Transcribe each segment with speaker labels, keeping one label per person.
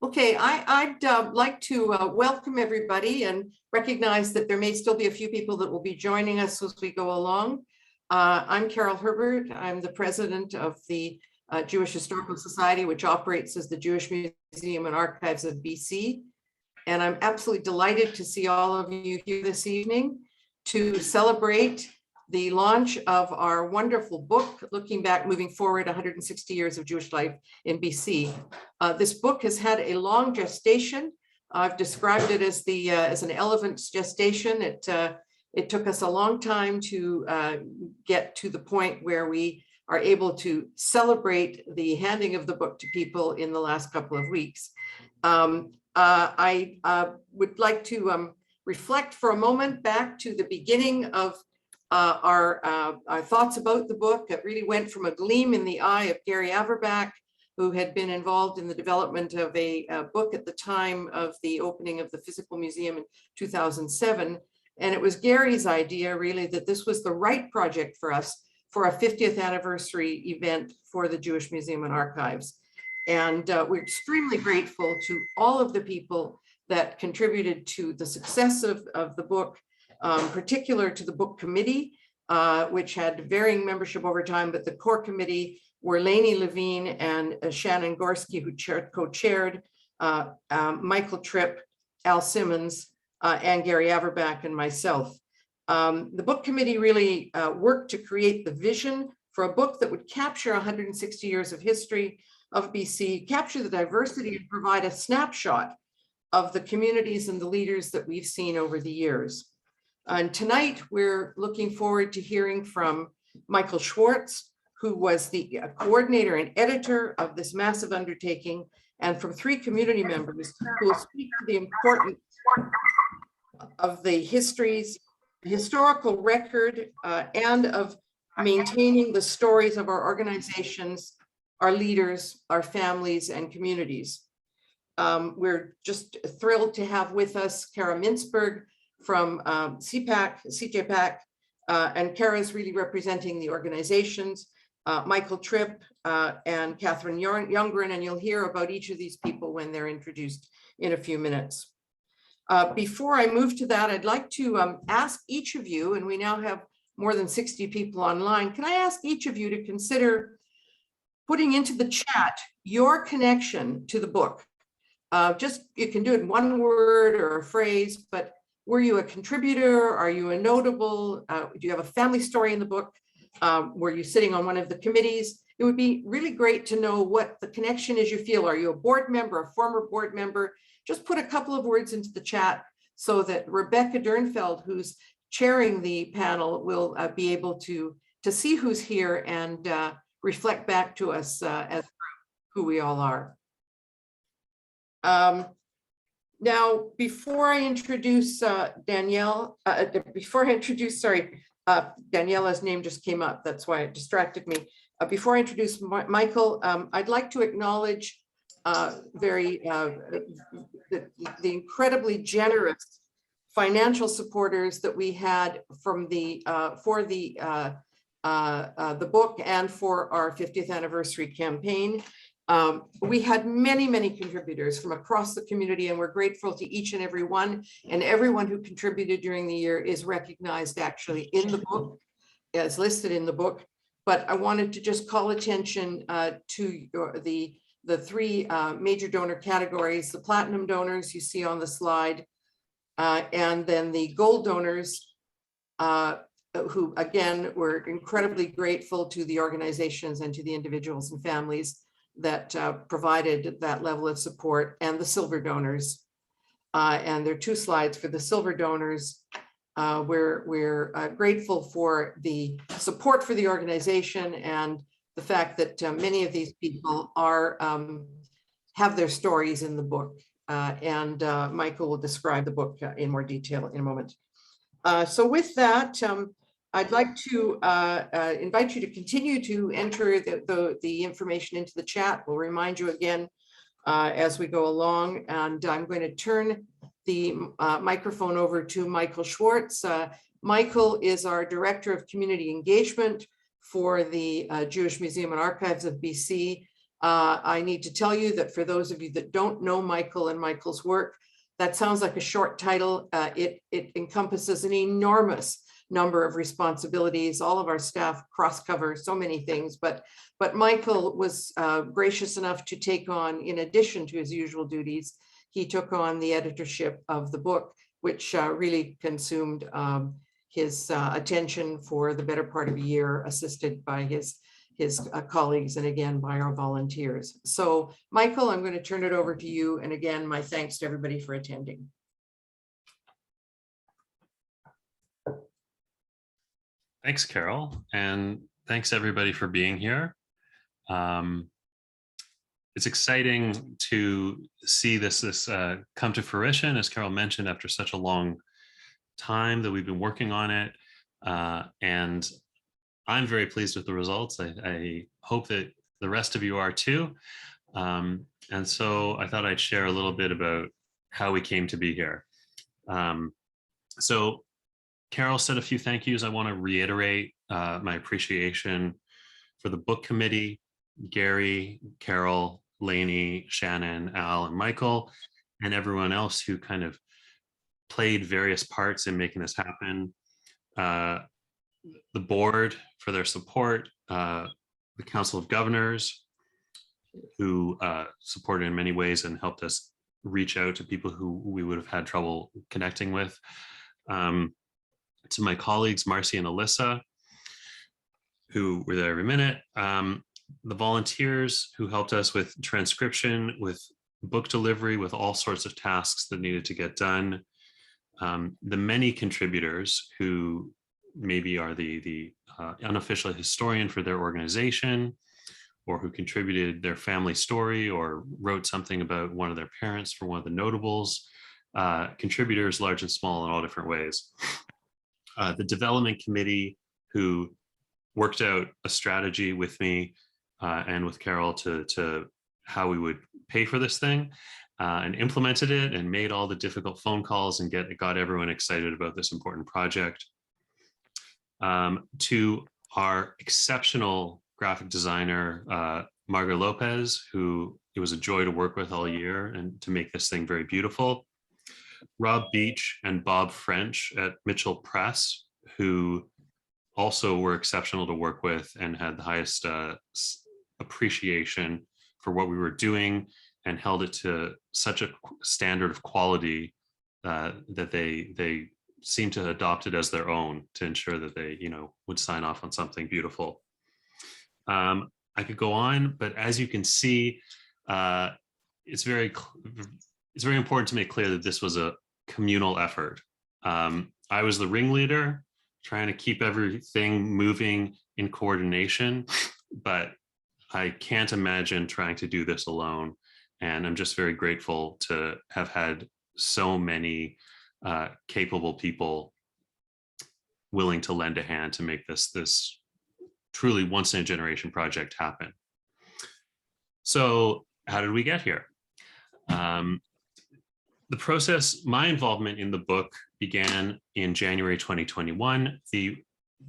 Speaker 1: Okay, I'd like to welcome everybody and recognize that there may still be a few people that will be joining us as we go along. I'm Carol Herbert. I'm the president of the Jewish Historical Society, which operates as the Jewish Museum and Archives of BC. And I'm absolutely delighted to see all of you here this evening to celebrate the launch of our wonderful book, Looking Back, Moving Forward, 160 Years of Jewish Life in BC. This book has had a long gestation. I've described it as an elephant's gestation. It took us a long time to get to the point where we are able to celebrate the handing of the book to people in the last couple of weeks. I would like to reflect for a moment back to the beginning of our thoughts about the book. It really went from a gleam in the eye of Gary Averback, who had been involved in the development of a book at the time of the opening of the physical museum in 2007. And it was Gary's idea, really, that this was the right project for us for a 50th anniversary event for the Jewish Museum and Archives. And we're extremely grateful to all of the people that contributed to the success of the book, particular to the book committee, which had varying membership over time, but the core committee were Lainey Levine and Shannon Gorski, who co-chaired, Michael Tripp, Al Simmons, and Gary Averback and myself. The book committee really worked to create the vision for a book that would capture 160 years of history of BC, capture the diversity and provide a snapshot of the communities and the leaders that we've seen over the years. And tonight, we're looking forward to hearing from Michael Schwartz, who was the coordinator and editor of this massive undertaking, and from 3 community members who will speak to the importance of the historical record and of maintaining the stories of our organizations, our leaders, our families, and communities. We're just thrilled to have with us Kara Mintzberg from CJPAC, and Kara's really representing the organizations, Michael Tripp and Catherine Youngren, and you'll hear about each of these people when they're introduced in a few minutes. Before I move to that, I'd like to ask each of you, and we now have more than 60 people online, can I ask each of you to consider putting into the chat your connection to the book? You can do it in one word or a phrase, but were you a contributor? Are you a notable? Do you have a family story in the book? Were you sitting on one of the committees? It would be really great to know what the connection is you feel. Are you a board member, a former board member? Just put a couple of words into the chat so that Rebecca Dirnfeld, who's chairing the panel, will be able to see who's here and reflect back to us as who we all are. Now, before I introduce Danielle, Daniela's name just came up. That's why it distracted me. Before I introduce Michael, I'd like to acknowledge the incredibly generous financial supporters that we had from for the book and for our 50th anniversary campaign. We had many contributors from across the community, and we're grateful to each and every one. And everyone who contributed during the year is recognized actually in the book, as listed in the book. But I wanted to just call attention to the 3 major donor categories: the platinum donors you see on the slide, and then the gold donors, who again, we're incredibly grateful to the organizations and to the individuals and families that provided that level of support, and the silver donors. And there are 2 slides for the silver donors. We're grateful for the support for the organization and the fact that many of these people have their stories in the book. And Michael will describe the book in more detail in a moment. So with that, I'd like to invite you to continue to enter the information into the chat. We'll remind you again as we go along. And I'm going to turn the microphone over to Michael Schwartz. Michael is our Director of Community Engagement for the Jewish Museum and Archives of BC. I need to tell you that for those of you that don't know Michael and Michael's work, that sounds like a short title. It encompasses an enormous number of responsibilities. All of our staff cross-cover so many things, but Michael was gracious enough to take on, in addition to his usual duties, he took on the editorship of the book, which really consumed his attention for the better part of a year, assisted by his colleagues and again by our volunteers. So Michael, I'm going to turn it over to you. And again, my thanks to everybody for attending.
Speaker 2: Thanks, Carol, and thanks everybody for being here. It's exciting to see this come to fruition, as Carol mentioned, after such a long time that we've been working on it. And I'm very pleased with the results. I hope that the rest of you are too. And so I thought I'd share a little bit about how we came to be here. So Carol said a few thank yous. I want to reiterate my appreciation for the book committee, Gary, Carol, Lainey, Shannon, Al, and Michael, and everyone else who kind of played various parts in making this happen. The board for their support, the Council of Governors, who supported in many ways and helped us reach out to people who we would have had trouble connecting with. To my colleagues, Marcy and Alyssa, who were there every minute. The volunteers who helped us with transcription, with book delivery, with all sorts of tasks that needed to get done. The many contributors who maybe are the unofficial historian for their organization, or who contributed their family story or wrote something about one of their parents for one of the notables. Contributors large and small in all different ways. The development committee, who worked out a strategy with me and with Carol to how we would pay for this thing, and implemented it and made all the difficult phone calls and got everyone excited about this important project. To our exceptional graphic designer, Margaret Lopez, who it was a joy to work with all year and to make this thing very beautiful. Rob Beach and Bob French at Mitchell Press, who also were exceptional to work with and had the highest appreciation for what we were doing and held it to such a standard of quality that they seemed to adopt it as their own to ensure that they, would sign off on something beautiful. I could go on, but as you can see, it's very important to make clear that this was a communal effort. I was the ringleader, trying to keep everything moving in coordination, but I can't imagine trying to do this alone. And I'm just very grateful to have had so many capable people willing to lend a hand to make this truly once in a generation project happen. So how did we get here? The process, my involvement in the book began in January 2021. The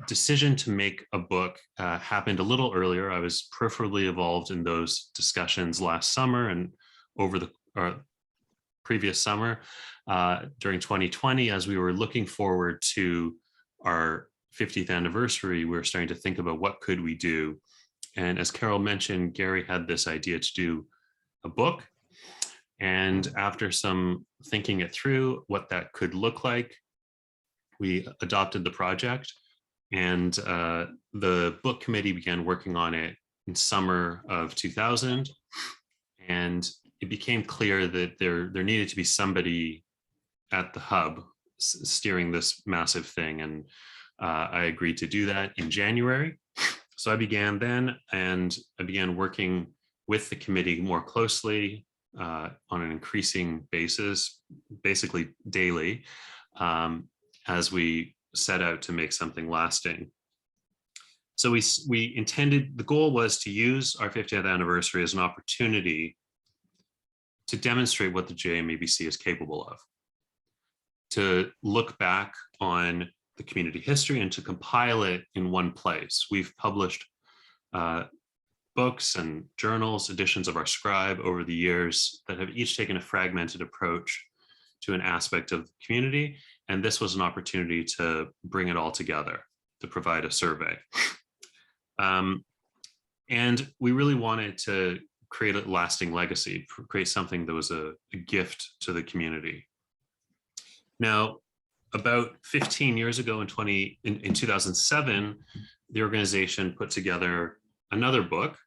Speaker 2: decision to make a book happened a little earlier. I was peripherally involved in those discussions last summer and over the previous summer during 2020, as we were looking forward to our 50th anniversary, we were starting to think about what could we do. And as Carol mentioned, Gary had this idea to do a book. And after some thinking it through, what that could look like, we adopted the project. And the book committee began working on it in summer of 2000. And it became clear that there needed to be somebody at the hub steering this massive thing. And I agreed to do that in January. So I began then, and I began working with the committee more closely on an increasing basis, basically daily, as we set out to make something lasting. So we intended, the goal was to use our 50th anniversary as an opportunity to demonstrate what the JMABC is capable of, to look back on the community history and to compile it in one place. We've published books and journals, editions of our scribe over the years that have each taken a fragmented approach to an aspect of the community. And this was an opportunity to bring it all together, to provide a survey. And we really wanted to create a lasting legacy, create something that was a gift to the community. Now, about 15 years ago in 2007, the organization put together another book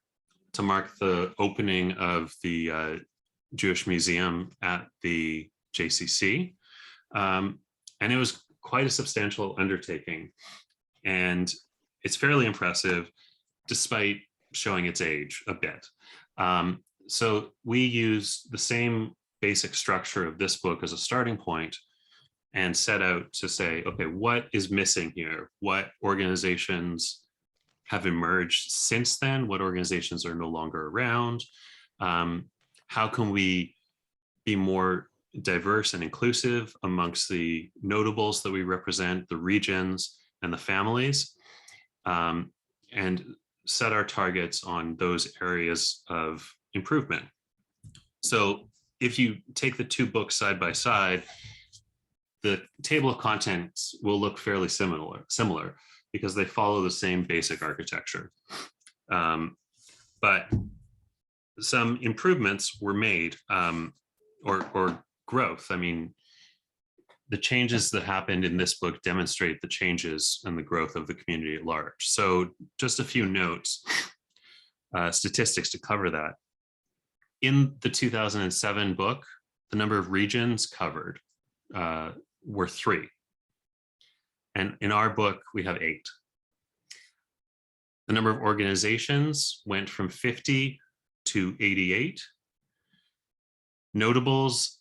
Speaker 2: to mark the opening of the Jewish Museum at the JCC. And it was quite a substantial undertaking. And it's fairly impressive, despite showing its age a bit. So we use the same basic structure of this book as a starting point and set out to say, okay, what is missing here? What organizations have emerged since then? What organizations are no longer around? How can we be more diverse and inclusive amongst the notables that we represent, the regions and the families, and set our targets on those areas of improvement. So if you take the two books side by side, the table of contents will look fairly similar because they follow the same basic architecture. But some improvements were made, or growth. I mean, the changes that happened in this book demonstrate the changes and the growth of the community at large. So just a few notes, statistics to cover that. In the 2007 book, the number of regions covered were 3. And in our book, we have 8. The number of organizations went from 50 to 88. Notables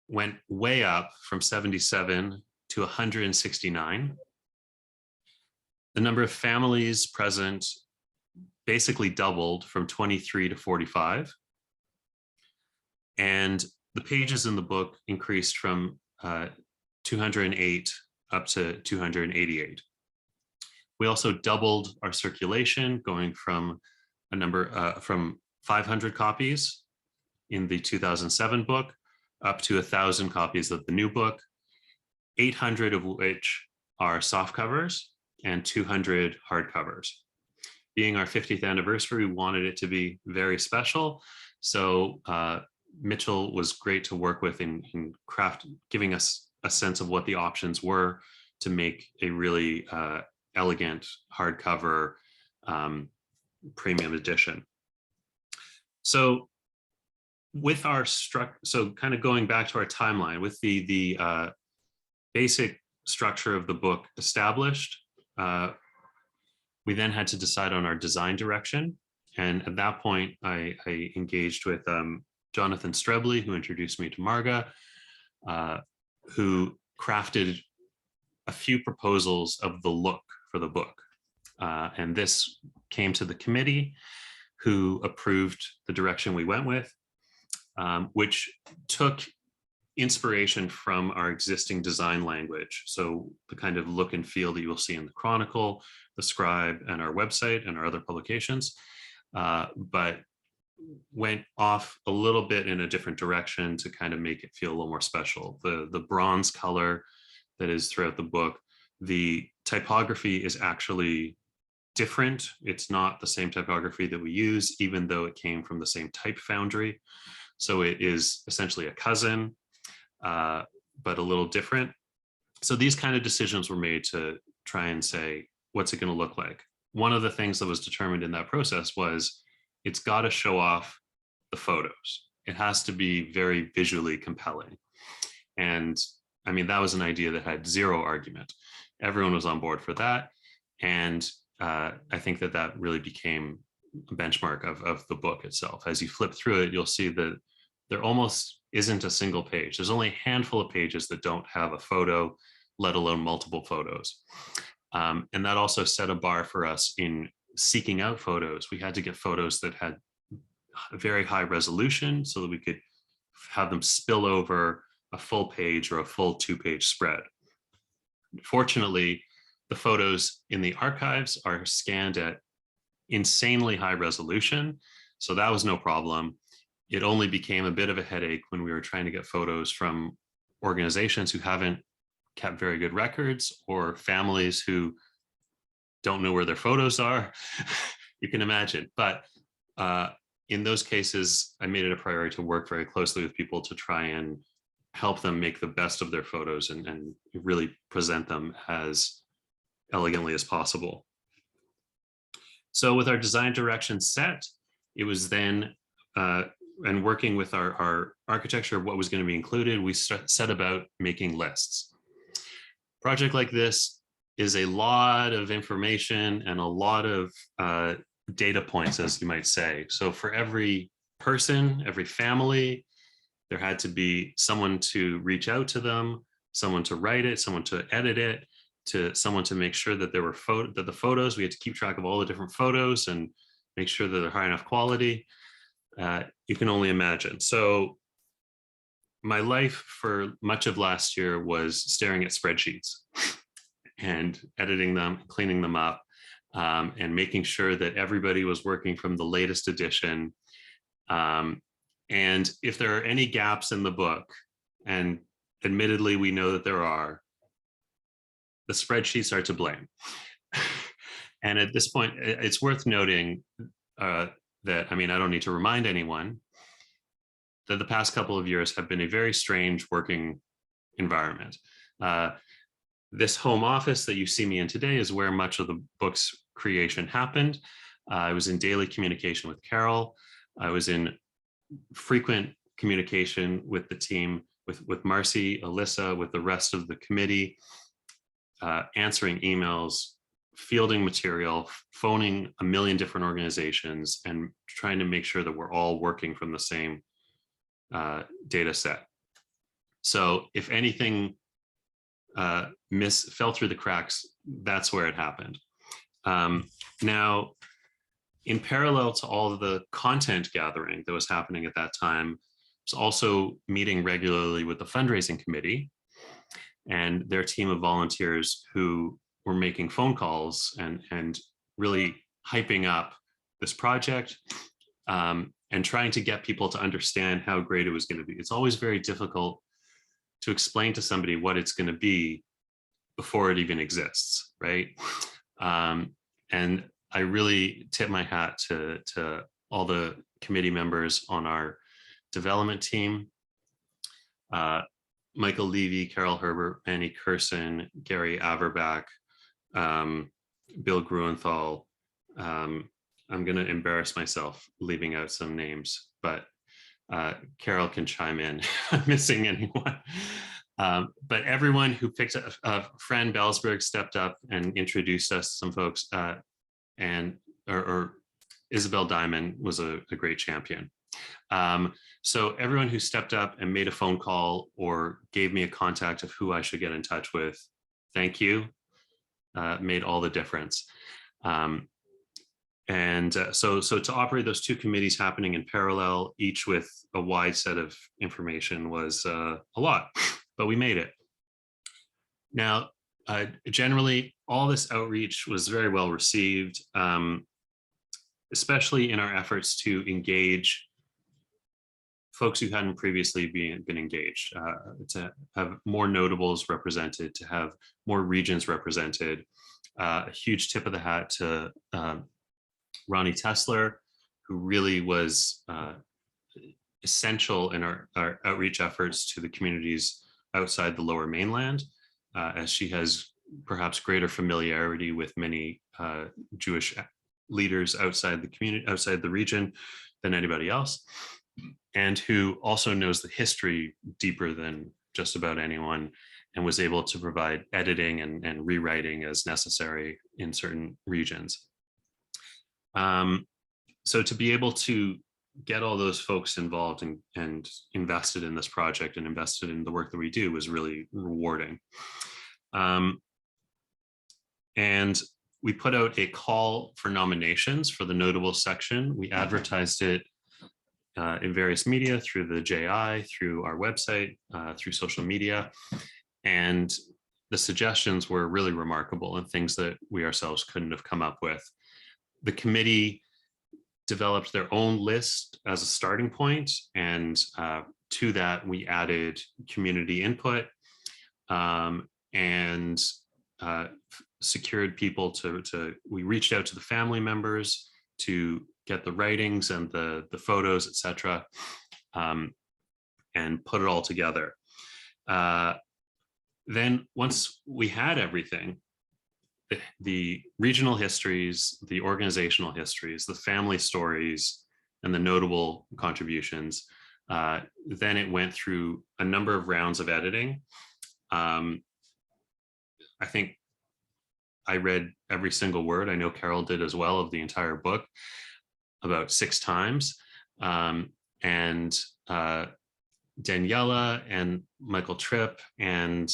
Speaker 2: went way up from 77 to 169. The number of families present basically doubled from 23 to 45. And the pages in the book increased from 208 up to 288. We also doubled our circulation, going from a number from 500 copies in the 2007 book up to 1,000 copies of the new book, 800 of which are soft covers and 200 hardcovers. Being our 50th anniversary, we wanted it to be very special. So Mitchell was great to work with in giving us a sense of what the options were to make a really elegant hardcover premium edition. So with our so kind of going back to our timeline, with the basic structure of the book established, we then had to decide on our design direction. And at that point, I engaged with Jonathan Strebley, who introduced me to Marga, who crafted a few proposals of the look for the book. And this came to the committee, who approved the direction we went with, which took inspiration from our existing design language. So the kind of look and feel that you will see in the Chronicle, the Scribe, and our website and our other publications, but went off a little bit in a different direction to kind of make it feel a little more special. The bronze color that is throughout the book, the typography is actually different. It's not the same typography that we use, even though it came from the same type foundry. So it is essentially a cousin, but a little different. So these kind of decisions were made to try and say, what's it going to look like? One of the things that was determined in that process was it's got to show off the photos. It has to be very visually compelling. And I mean, that was an idea that had zero argument. Everyone was on board for that. And I think that that really became a benchmark of the book itself. As you flip through it, you'll see that there almost isn't a single page. There's only a handful of pages that don't have a photo, let alone multiple photos. And that also set a bar for us in seeking out photos. We had to get photos that had a very high resolution so that we could have them spill over a full page or a full 2-page spread. Fortunately, the photos in the archives are scanned at insanely high resolution. So that was no problem. It only became a bit of a headache when we were trying to get photos from organizations who haven't kept very good records, or families who don't know where their photos are. You can imagine. But in those cases, I made it a priority to work very closely with people to try and help them make the best of their photos and really present them as elegantly as possible. So with our design direction set, it was then, and working with our architecture of what was going to be included, we set about making lists. Project like this is a lot of information and a lot of data points, as you might say. So for every person, every family, there had to be someone to reach out to them, someone to write it, someone to edit it, to someone to make sure that there were the photos, we had to keep track of all the different photos and make sure that they're high enough quality. You can only imagine. So my life for much of last year was staring at spreadsheets and editing them, cleaning them up, and making sure that everybody was working from the latest edition. And if there are any gaps in the book, and admittedly we know that there are, the spreadsheets are to blame. And at this point, it's worth noting that, I mean, I don't need to remind anyone that the past couple of years have been a very strange working environment. This home office that you see me in today is where much of the book's creation happened. I was in daily communication with Carol. I was in frequent communication with the team, with Marcy, Alyssa, with the rest of the committee, answering emails, fielding material, phoning a million different organizations, and trying to make sure that we're all working from the same data set. So if anything fell through the cracks, that's where it happened. Now, in parallel to all of the content gathering that was happening at that time, I was also meeting regularly with the fundraising committee and their team of volunteers who were making phone calls and really hyping up this project, and trying to get people to understand how great it was going to be. It's always very difficult to explain to somebody what it's going to be before it even exists, right? And I really tip my hat to all the committee members on our development team. Michael Levy, Carol Herbert, Annie Curson, Gary Averbach, Bill Gruenthal. I'm going to embarrass myself leaving out some names, but Carol can chime in if I'm missing anyone. But everyone who picked up, Fran Belsberg stepped up and introduced us to some folks, or Isabel Diamond was a great champion. So everyone who stepped up and made a phone call or gave me a contact of who I should get in touch with, thank you, made all the difference. So to operate those two committees happening in parallel, each with a wide set of information, was a lot, but we made it. Now, generally, all this outreach was very well received, especially in our efforts to engage folks who hadn't previously been engaged, to have more notables represented, to have more regions represented. A huge tip of the hat to Ronnie Tesler, who really was essential in our outreach efforts to the communities outside the Lower Mainland, as she has perhaps greater familiarity with many Jewish leaders outside the community, outside the region, than anybody else, and who also knows the history deeper than just about anyone, and was able to provide editing and rewriting as necessary in certain regions. So to be able to get all those folks involved and invested in this project and invested in the work that we do was really rewarding. And we put out a call for nominations for the notable section. We advertised it in various media, through the JI, through our website, through social media. And the suggestions were really remarkable and things that we ourselves couldn't have come up with. the committee developed their own list as a starting point, and to that we added community input, and secured people we reached out to the family members to get the writings and the photos, etc., and put it all together. Then once we had everything, the regional histories, the organizational histories, the family stories, and the notable contributions, then it went through a number of rounds of editing. I think I read every single word. I know Carol did as well, of the entire book about 6 times. And Daniela and Michael Tripp and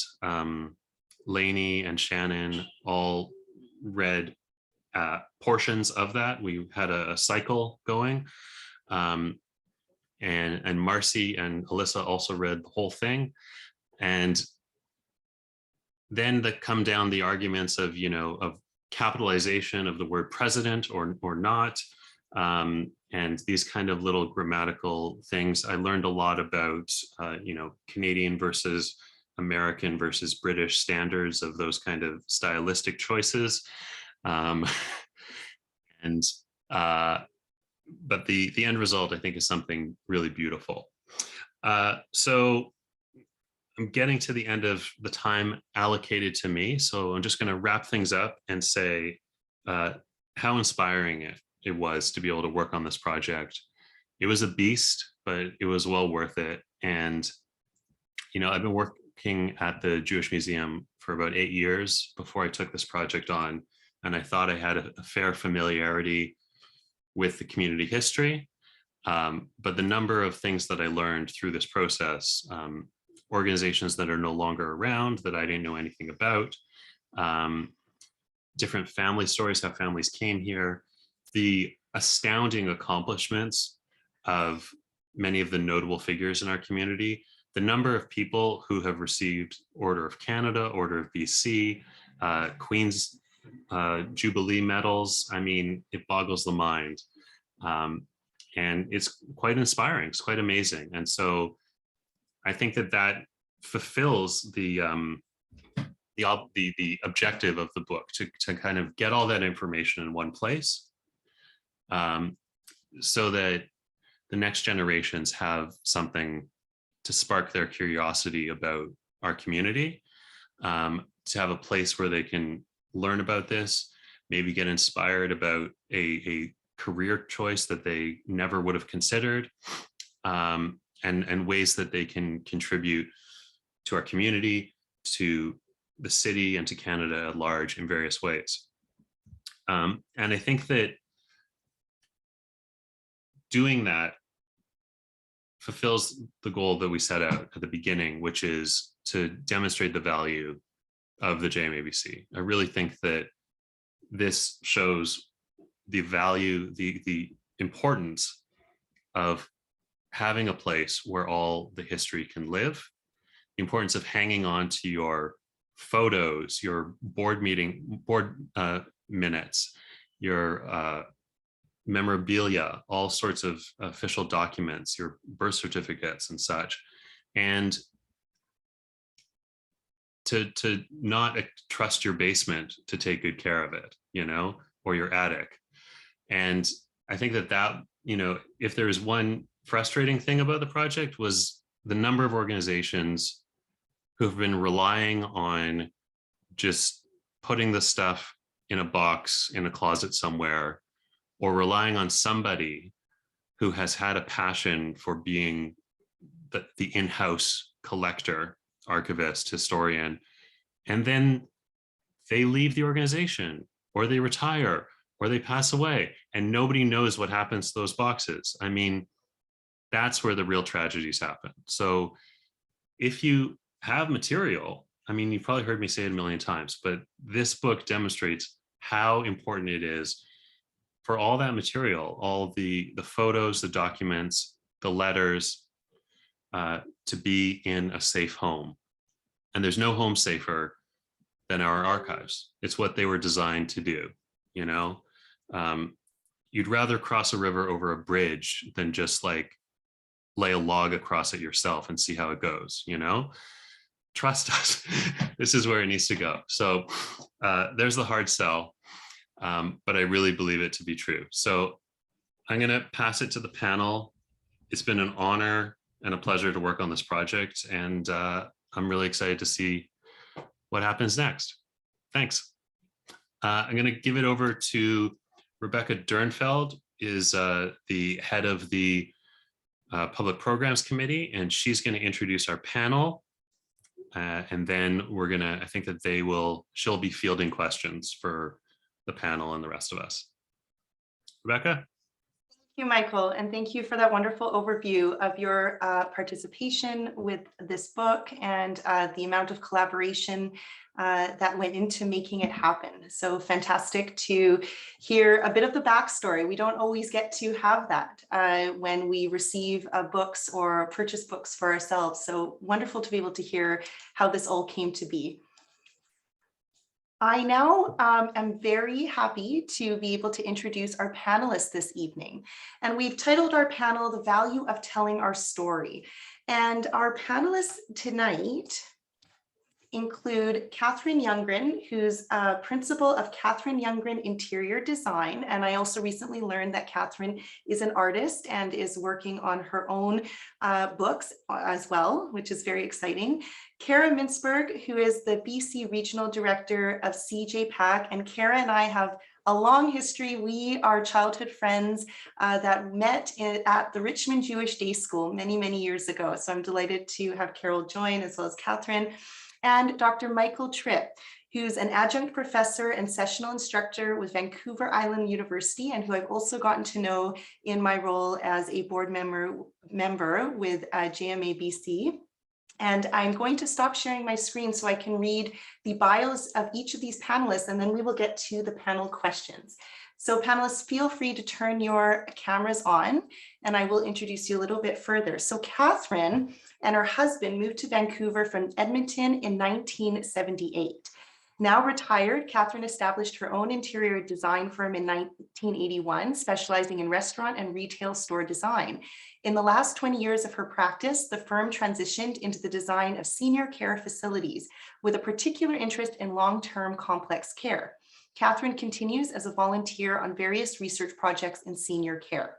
Speaker 2: Lainey and Shannon all read portions of that. We had a cycle going. And Marcy and Alyssa also read the whole thing. And then come down the arguments of, of capitalization of the word president or not. And these kind of little grammatical things. I learned a lot about, Canadian versus American versus British standards of those kind of stylistic choices. But the end result, I think, is something really beautiful. So I'm getting to the end of the time allocated to me. So I'm just going to wrap things up and say how inspiring it was to be able to work on this project. It was a beast, but it was well worth it. And, I've been working at the Jewish Museum for about 8 years before I took this project on. And I thought I had a fair familiarity with the community history. But the number of things that I learned through this process, organizations that are no longer around that I didn't know anything about, different family stories, how families came here, the astounding accomplishments of many of the notable figures in our community, the number of people who have received Order of Canada, Order of BC, Queen's Jubilee medals. I mean, it boggles the mind. And it's quite inspiring, it's quite amazing. And so I think that fulfills the objective of the book, to kind of get all that information in one place, so that the next generations have something to spark their curiosity about our community, to have a place where they can learn about this, maybe get inspired about a career choice that they never would have considered, and ways that they can contribute to our community, to the city, and to Canada at large in various ways. And I think that doing that fulfills the goal that we set out at the beginning, which is to demonstrate the value of the JMABC. I really think that this shows the value, the importance of having a place where all the history can live, the importance of hanging on to your photos, your board minutes, your memorabilia, all sorts of official documents, your birth certificates and such, and to not trust your basement to take good care of it, or your attic. And I think that if there is one frustrating thing about the project, was the number of organizations who've been relying on just putting the stuff in a box in a closet somewhere, or relying on somebody who has had a passion for being the in-house collector, archivist, historian, and then they leave the organization, or they retire, or they pass away, and nobody knows what happens to those boxes. I mean, that's where the real tragedies happen. So if you have material, I mean, you've probably heard me say it a million times, but this book demonstrates how important it is for all that material, all the photos, the documents, the letters, to be in a safe home. And there's no home safer than our archives. It's what they were designed to do, you'd rather cross a river over a bridge than just like lay a log across it yourself and see how it goes, you know? Trust us, this is where it needs to go. So there's the hard sell, but I really believe it to be true. So I'm gonna pass it to the panel. It's been an honor and a pleasure to work on this project, and I'm really excited to see what happens next. Thanks. I'm going to give it over to Rebecca Dirnfeld, is the head of the Public Programs Committee, and she's going to introduce our panel. And then we're going to, I think that she'll be fielding questions for the panel and the rest of us. Rebecca?
Speaker 3: Thank you, Michael, and thank you for that wonderful overview of your participation with this book and the amount of collaboration that went into making it happen. So fantastic to hear a bit of the backstory. We don't always get to have that when we receive books or purchase books for ourselves. So wonderful to be able to hear how this all came to be. I now am very happy to be able to introduce our panelists this evening. And we've titled our panel, The Value of Telling Our Story. And our panelists tonight include Catherine Youngren, who's a principal of Catherine Youngren Interior Design. And I also recently learned that Catherine is an artist and is working on her own books as well, which is very exciting. Kara Mintzberg, who is the BC Regional Director of CJPAC. And Kara and I have a long history. We are childhood friends that met at the Richmond Jewish Day School many, many years ago. So I'm delighted to have Carol join, as well as Catherine. And Dr. Michael Tripp, who's an adjunct professor and sessional instructor with Vancouver Island University, and who I've also gotten to know in my role as a board member with JMABC. And I'm going to stop sharing my screen so I can read the bios of each of these panelists, and then we will get to the panel questions. So panelists, feel free to turn your cameras on, and I will introduce you a little bit further. So Catherine and her husband moved to Vancouver from Edmonton in 1978. Now retired, Catherine established her own interior design firm in 1981, specializing in restaurant and retail store design. In the last 20 years of her practice, the firm transitioned into the design of senior care facilities with a particular interest in long-term complex care. Catherine continues as a volunteer on various research projects in senior care.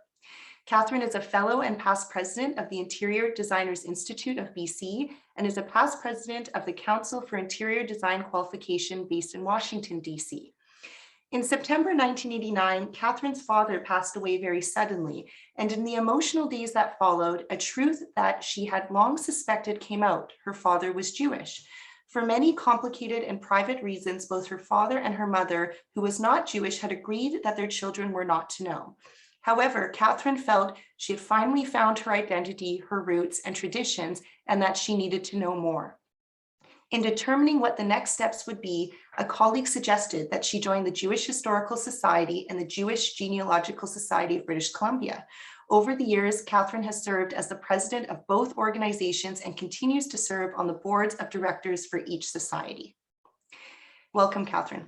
Speaker 3: Catherine is a fellow and past president of the Interior Designers Institute of BC and is a past president of the Council for Interior Design Qualification based in Washington, DC. In September 1989, Catherine's father passed away very suddenly, and in the emotional days that followed, a truth that she had long suspected came out: her father was Jewish. For many complicated and private reasons, both her father and her mother, who was not Jewish, had agreed that their children were not to know. However, Catherine felt she had finally found her identity, her roots, and traditions, and that she needed to know more. In determining what the next steps would be, a colleague suggested that she join the Jewish Historical Society and the Jewish Genealogical Society of British Columbia. Over the years, Catherine has served as the president of both organizations and continues to serve on the boards of directors for each society. Welcome, Catherine.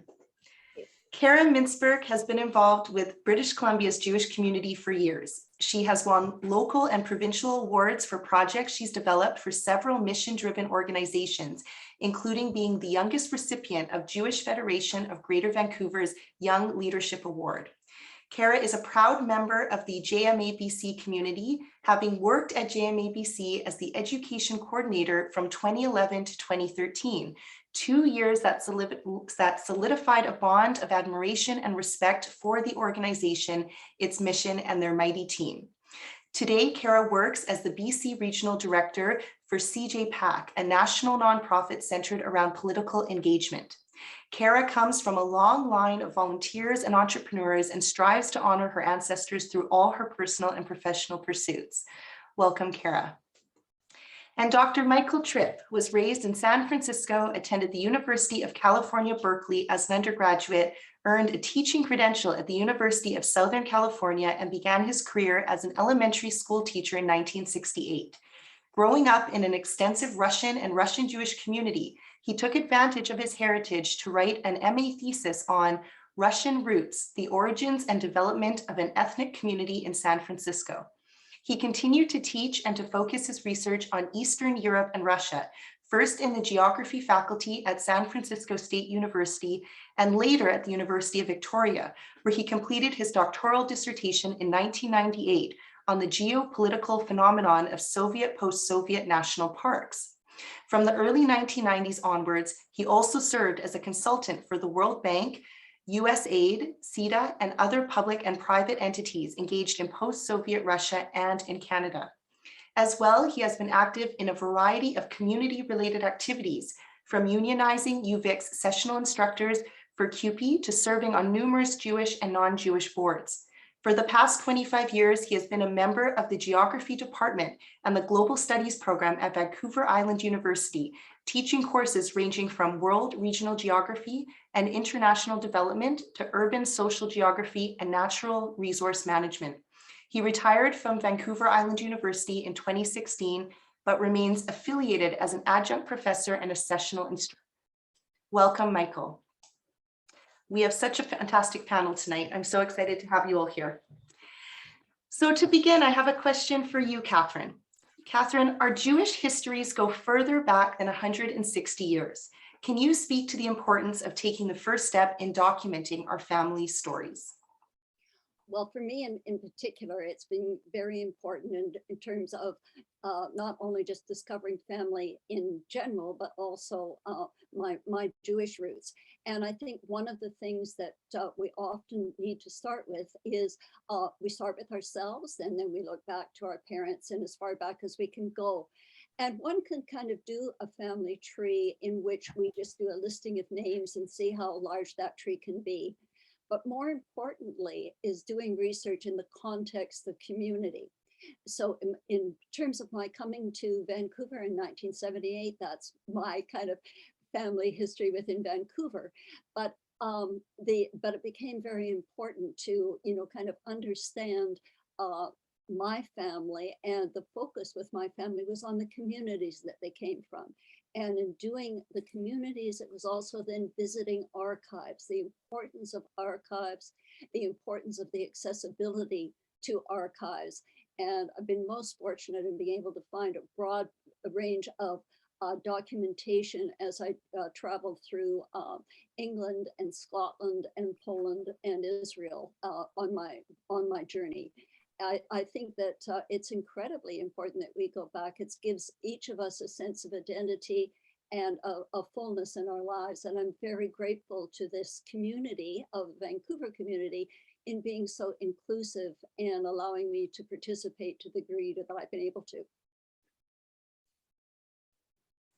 Speaker 3: Kara Mintzberg has been involved with British Columbia's Jewish community for years. She has won local and provincial awards for projects she's developed for several mission-driven organizations, including being the youngest recipient of Jewish Federation of Greater Vancouver's Young Leadership Award. Kara is a proud member of the JMABC community, having worked at JMABC as the education coordinator from 2011 to 2013, 2 years that solidified a bond of admiration and respect for the organization, its mission, and their mighty team. Today, Kara works as the BC Regional Director for CJPAC, a national nonprofit centered around political engagement. Kara comes from a long line of volunteers and entrepreneurs and strives to honor her ancestors through all her personal and professional pursuits. Welcome, Kara. And Dr. Michael Tripp was raised in San Francisco, attended the University of California, Berkeley as an undergraduate, earned a teaching credential at the University of Southern California, and began his career as an elementary school teacher in 1968. Growing up in an extensive Russian and Russian Jewish community, he took advantage of his heritage to write an MA thesis on Russian Roots, the Origins and Development of an Ethnic Community in San Francisco. He continued to teach and to focus his research on Eastern Europe and Russia, first in the geography faculty at San Francisco State University and later at the University of Victoria, where he completed his doctoral dissertation in 1998 on the geopolitical phenomenon of Soviet post-Soviet national parks. From the early 1990s onwards, he also served as a consultant for the World Bank, USAID, CETA, and other public and private entities engaged in post-Soviet Russia and in Canada. As well, he has been active in a variety of community-related activities, from unionizing UVic's sessional instructors for CUPE to serving on numerous Jewish and non-Jewish boards. For the past 25 years, he has been a member of the Geography Department and the Global Studies Program at Vancouver Island University, teaching courses ranging from World Regional Geography and International Development to Urban Social Geography and Natural Resource Management. He retired from Vancouver Island University in 2016, but remains affiliated as an adjunct professor and a sessional instructor. Welcome, Michael. We have such a fantastic panel tonight. I'm so excited to have you all here. So to begin, I have a question for you, Catherine. Catherine, our Jewish histories go further back than 160 years. Can you speak to the importance of taking the first step in documenting our family stories?
Speaker 4: Well, for me in particular, it's been very important in terms of not only just discovering family in general, but also my Jewish roots. And I think one of the things that we often need to start with is we start with ourselves, and then we look back to our parents and as far back as we can go. And one can kind of do a family tree in which we just do a listing of names and see how large that tree can be. But more importantly is doing research in the context of community. So in terms of my coming to Vancouver in 1978, that's my kind of family history within Vancouver. But it became very important to, kind of understand my family, and the focus with my family was on the communities that they came from. And in doing the communities, it was also then visiting archives, the importance of archives, the importance of the accessibility to archives. And I've been most fortunate in being able to find a broad range of documentation as I traveled through England and Scotland and Poland and Israel on my journey. I think that it's incredibly important that we go back. It gives each of us a sense of identity and a fullness in our lives. And I'm very grateful to this community of Vancouver community in being so inclusive and allowing me to participate to the degree that I've been able to.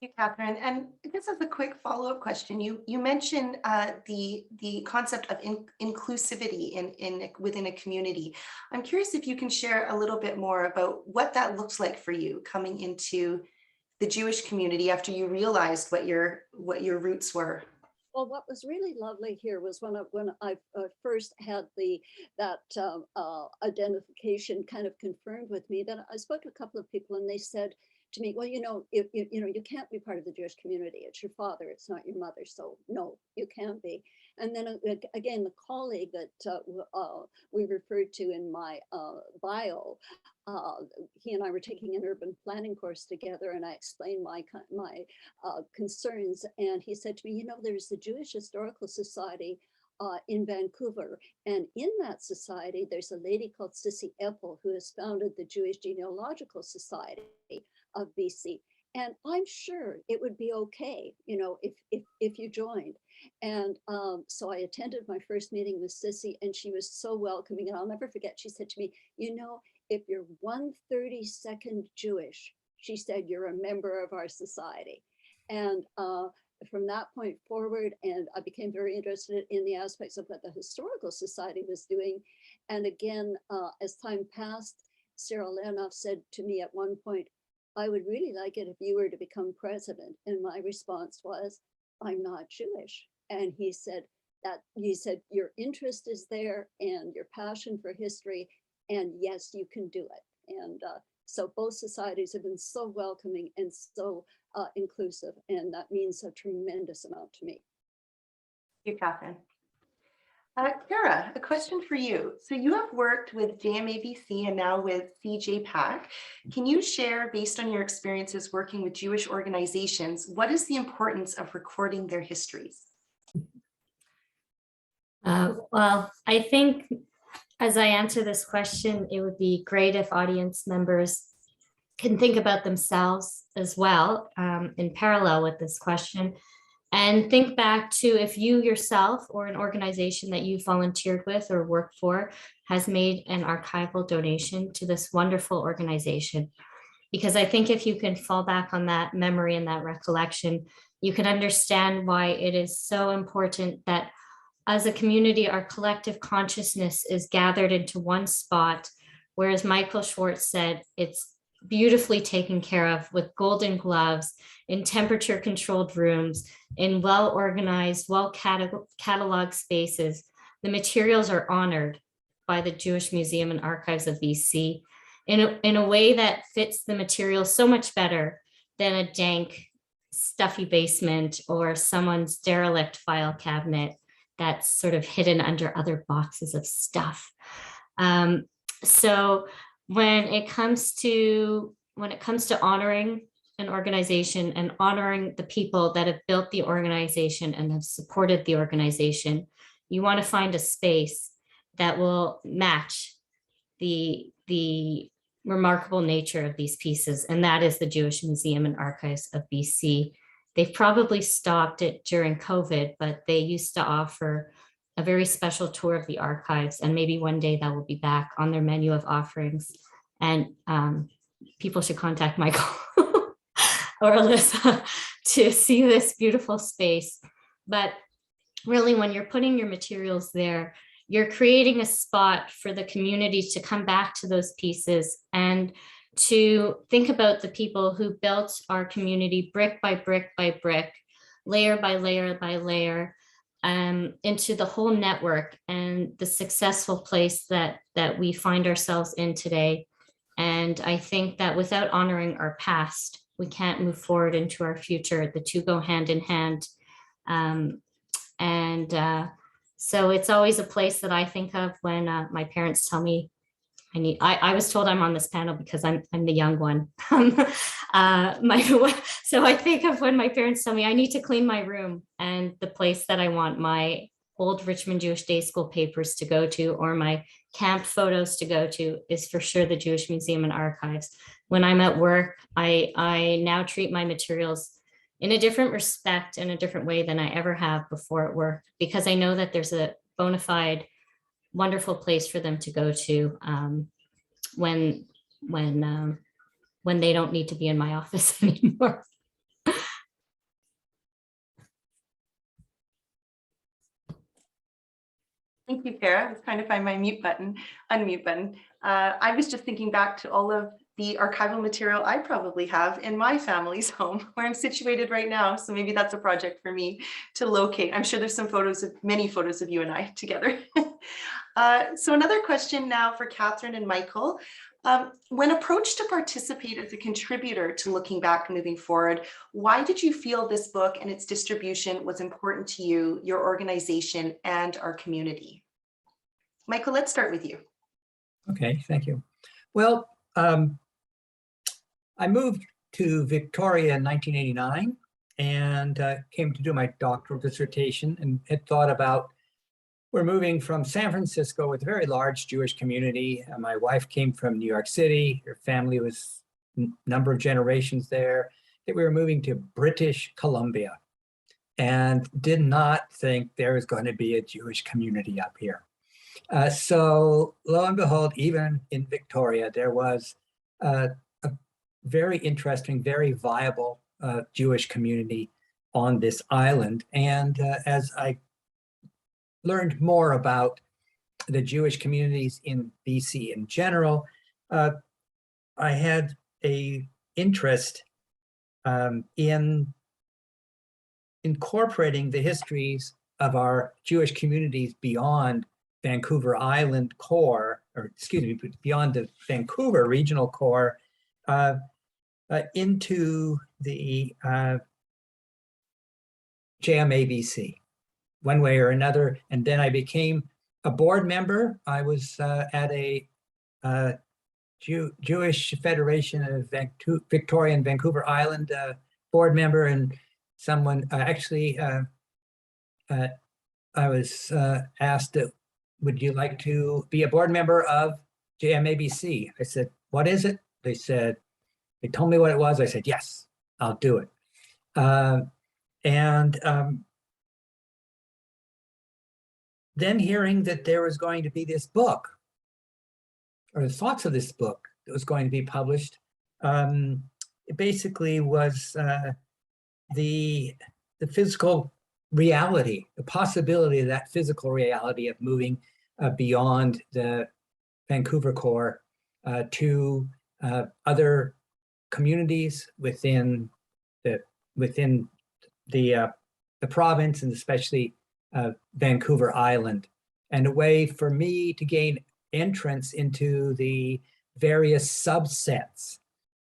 Speaker 3: Thank you, Catherine. And this is a quick follow-up question. You mentioned the concept of inclusivity within a community. I'm curious if you can share a little bit more about what that looks like for you coming into the Jewish community after you realized what your roots were.
Speaker 4: Well, what was really lovely here was when I first had that identification kind of confirmed with me, that I spoke to a couple of people and they said to me, well, you can't be part of the Jewish community. It's your father, it's not your mother. So no, you can't be. And then again, the colleague that we referred to in my bio, he and I were taking an urban planning course together, and I explained my concerns. And he said to me, there's the Jewish Historical Society in Vancouver. And in that society, there's a lady called Sissy Eppel, who has founded the Jewish Genealogical Society of BC. And I'm sure it would be okay, if you joined. And so I attended my first meeting with Sissy, and she was so welcoming. And I'll never forget, she said to me, if you're 1/32 Jewish, she said, you're a member of our society. And from that point forward, and I became very interested in the aspects of what the Historical Society was doing. And again, as time passed, Cyril Lenoff said to me at one point, I would really like it if you were to become president. And my response was, I'm not Jewish. And he said, your interest is there and your passion for history. And yes, you can do it. And so both societies have been so welcoming and so inclusive. And that means a tremendous amount to me.
Speaker 3: Thank you, Catherine. Kara, a question for you. So you have worked with JMABC and now with CJPAC. Can you share, based on your experiences working with Jewish organizations, what is the importance of recording their histories?
Speaker 5: Well, I think as I answer this question, it would be great if audience members can think about themselves as well in parallel with this question, and think back to if you yourself or an organization that you volunteered with or worked for has made an archival donation to this wonderful organization. Because I think if you can fall back on that memory and that recollection, you can understand why it is so important that as a community, our collective consciousness is gathered into one spot, whereas Michael Schwartz said it's beautifully taken care of with golden gloves, in temperature controlled rooms, in well-organized, well-cataloged spaces. The materials are honored by the Jewish Museum and Archives of BC in a way that fits the material so much better than a dank, stuffy basement or someone's derelict file cabinet that's sort of hidden under other boxes of stuff. So when it comes to honoring an organization and honoring the people that have built the organization and have supported the organization, you want to find a space that will match the remarkable nature of these pieces, and that is the Jewish Museum and Archives of BC. They've probably stopped it during COVID, but they used to offer a very special tour of the archives, and maybe one day that will be back on their menu of offerings. And people should contact Michael or Alyssa to see this beautiful space. But really, when you're putting your materials there, you're creating a spot for the community to come back to those pieces and to think about the people who built our community brick by brick by brick, layer by layer by layer, into the whole network and the successful place that we find ourselves in today. And I think that without honoring our past, we can't move forward into our future. The two go hand in hand. So it's always a place that I think of when my parents tell me I was told I'm on this panel because I'm the young one. So I think of when my parents tell me I need to clean my room, and the place that I want my old Richmond Jewish Day School papers to go to, or my camp photos to go to, is for sure the Jewish Museum and Archives. When I'm at work, I now treat my materials in a different respect, in a different way than I ever have before at work, because I know that there's a bona fide wonderful place for them to go to when they don't need to be in my office anymore.
Speaker 3: Thank you, Kara. I was trying to find my unmute button. I was just thinking back to all of the archival material I probably have in my family's home where I'm situated right now. So maybe that's a project for me to locate. I'm sure there's some many photos of you and I together. So another question now for Catherine and Michael. When approached to participate as a contributor to Looking Back, Moving Forward, why did you feel this book and its distribution was important to you, your organization, and our community? Michael, let's start with you.
Speaker 6: Okay, thank you. Well, I moved to Victoria in 1989 and came to do my doctoral dissertation, and had thought about, we're moving from San Francisco with a very large Jewish community. My wife came from New York City. Her family was a number of generations there. That we were moving to British Columbia, and did not think there was going to be a Jewish community up here. So lo and behold, even in Victoria, there was a very interesting, very viable Jewish community on this island. And as I learned more about the Jewish communities in BC in general, I had an interest in incorporating the histories of our Jewish communities beyond Vancouver Island core, or excuse me, beyond the Vancouver regional core, into the JMABC. one way or another. And then I became a board member. I was at a Jewish Federation of Victoria and Vancouver Island board member, and someone I was asked, would you like to be a board member of JMABC? I said, what is it? They told me what it was. I said, yes, I'll do it. Then hearing that there was going to be this book, or the thoughts of this book that was going to be published, it basically was the physical reality, the possibility of that physical reality of moving beyond the Vancouver core to other communities within the province, and especially Vancouver Island, and a way for me to gain entrance into the various subsets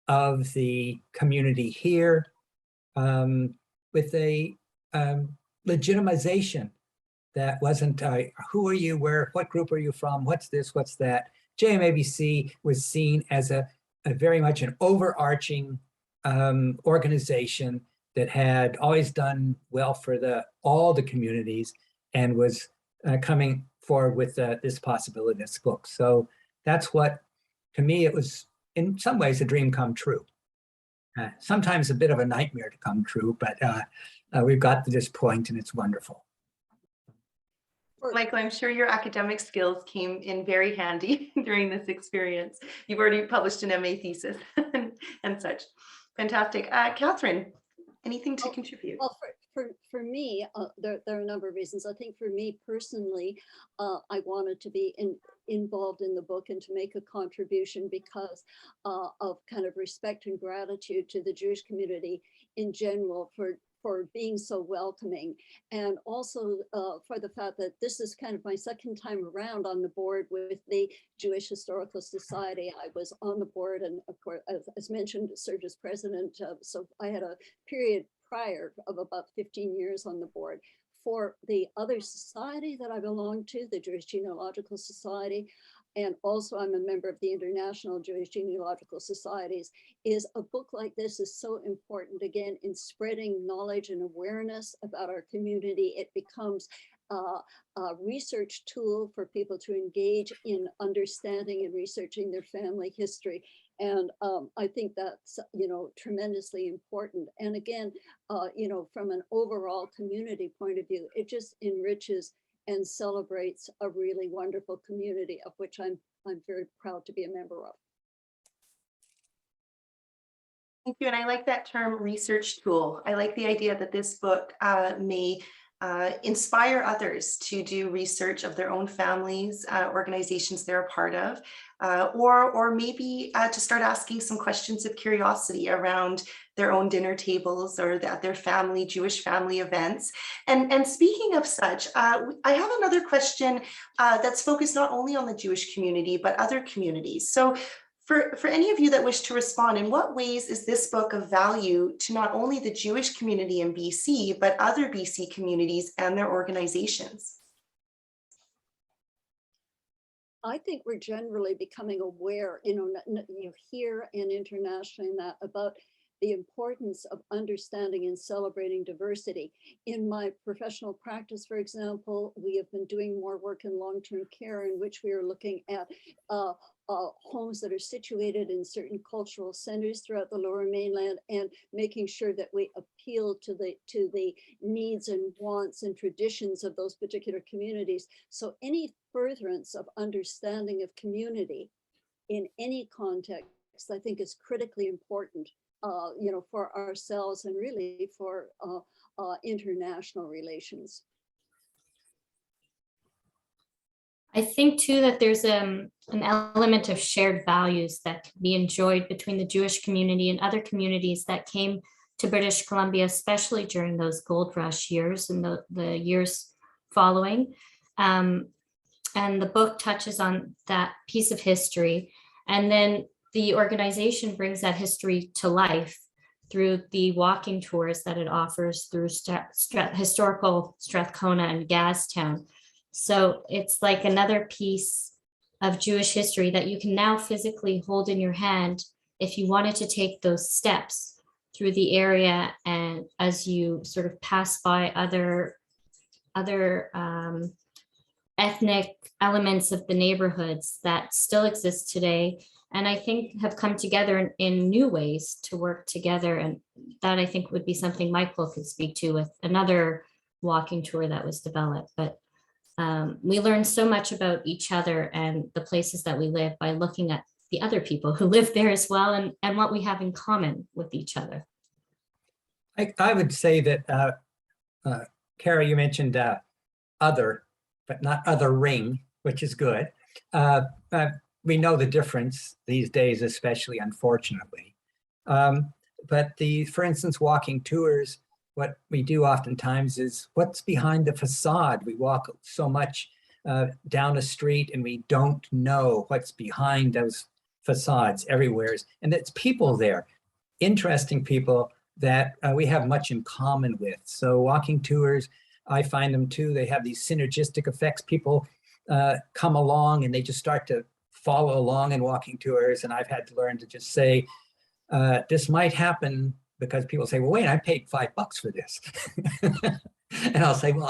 Speaker 6: of the community here, with a legitimization that wasn't who are you, what group are you from, what's this, what's that. JMABC was seen as a very much an overarching organization that had always done well for all the communities, and was coming forward with this possibility, this book. So that's what, to me, it was in some ways a dream come true. Sometimes a bit of a nightmare to come true, but we've got to this point, and it's wonderful.
Speaker 3: Michael, I'm sure your academic skills came in very handy during this experience. You've already published an MA thesis and such. Fantastic. Catherine, anything to contribute?
Speaker 4: Well, for me, there are a number of reasons. I think for me personally, I wanted to be involved in the book and to make a contribution because of kind of respect and gratitude to the Jewish community in general for being so welcoming, and also for the fact that this is kind of my second time around on the board with the Jewish Historical Society. I was on the board, and of course, as mentioned, served as president. So I had a period prior of about 15 years on the board. For the other society that I belong to, the Jewish Genealogical Society, and also I'm a member of the International Jewish Genealogical Societies, is a book like this is so important, again, in spreading knowledge and awareness about our community. It becomes a research tool for people to engage in understanding and researching their family history. And I think that's, tremendously important. And again, from an overall community point of view, it just enriches and celebrates a really wonderful community of which I'm very proud to be a member of.
Speaker 3: Thank you. And I like that term, research tool. I like the idea that this book may inspire others to do research of their own families, organizations they're a part of, or maybe to start asking some questions of curiosity around their own dinner tables or at their Jewish family events. And speaking of such, I have another question that's focused not only on the Jewish community, but other communities. So for any of you that wish to respond, in what ways is this book of value to not only the Jewish community in BC, but other BC communities and their organizations?
Speaker 4: I think we're generally becoming aware, here and internationally, that about the importance of understanding and celebrating diversity. In my professional practice, for example, we have been doing more work in long-term care in which we are looking at homes that are situated in certain cultural centers throughout the Lower Mainland, and making sure that we appeal to the needs and wants and traditions of those particular communities. So any furtherance of understanding of community in any context, I think, is critically important, for ourselves and really for international relations.
Speaker 5: I think too that there's an element of shared values that can be enjoyed between the Jewish community and other communities that came to British Columbia, especially during those gold rush years and the years following. And the book touches on that piece of history. And then the organization brings that history to life through the walking tours that it offers through historical Strathcona and Gastown. So it's like another piece of Jewish history that you can now physically hold in your hand if you wanted to take those steps through the area, and as you sort of pass by other ethnic elements of the neighborhoods that still exist today, and I think have come together in new ways to work together. And that, I think, would be something Michael could speak to with another walking tour that was developed. But we learn so much about each other and the places that we live by looking at the other people who live there as well, and what we have in common with each other.
Speaker 6: I would say that, Kara, you mentioned other, but not othering, which is good. We know the difference these days, especially, unfortunately. But for instance, walking tours, what we do oftentimes is what's behind the facade. We walk so much down a street and we don't know what's behind those facades everywhere. And it's people there, interesting people that we have much in common with. So walking tours, I find them too, they have these synergistic effects. People come along and they just start to follow along in walking tours. And I've had to learn to just say, this might happen, because people say, well, wait, I paid $5 for this. And I'll say, well,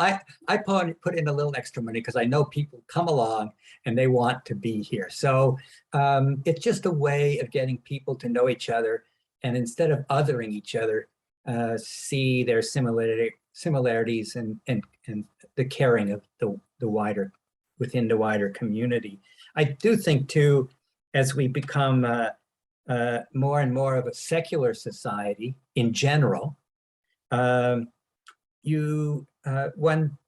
Speaker 6: I put in a little extra money because I know people come along and they want to be here. So it's just a way of getting people to know each other. And instead of othering each other, see their similarities and the caring of within the wider community. I do think too, as we become more and more of a secular society in general, one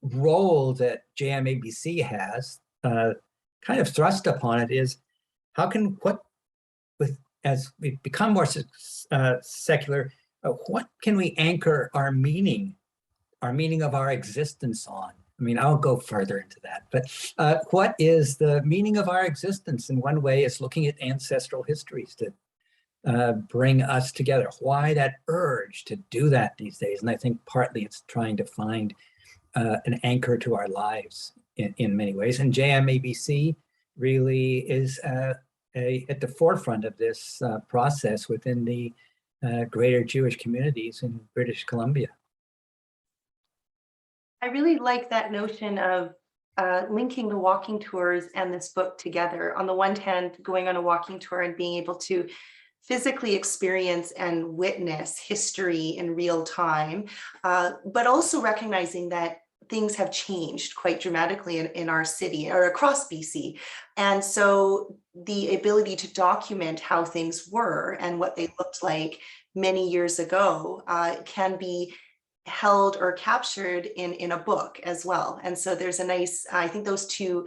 Speaker 6: role that JMABC has kind of thrust upon it is as we become more secular, what can we anchor our meaning of our existence on? I mean, I'll go further into that, but what is the meaning of our existence? And one way is looking at ancestral histories to bring us together. Why that urge to do that these days? And I think partly it's trying to find an anchor to our lives in many ways. And JMABC really is at the forefront of this process within the greater Jewish communities in British Columbia.
Speaker 3: I really like that notion of linking the walking tours and this book together. On the one hand, going on a walking tour and being able to physically experience and witness history in real time, but also recognizing that things have changed quite dramatically in our city or across BC. And so the ability to document how things were and what they looked like many years ago can be held or captured in a book as well. And so there's a nice, I think those two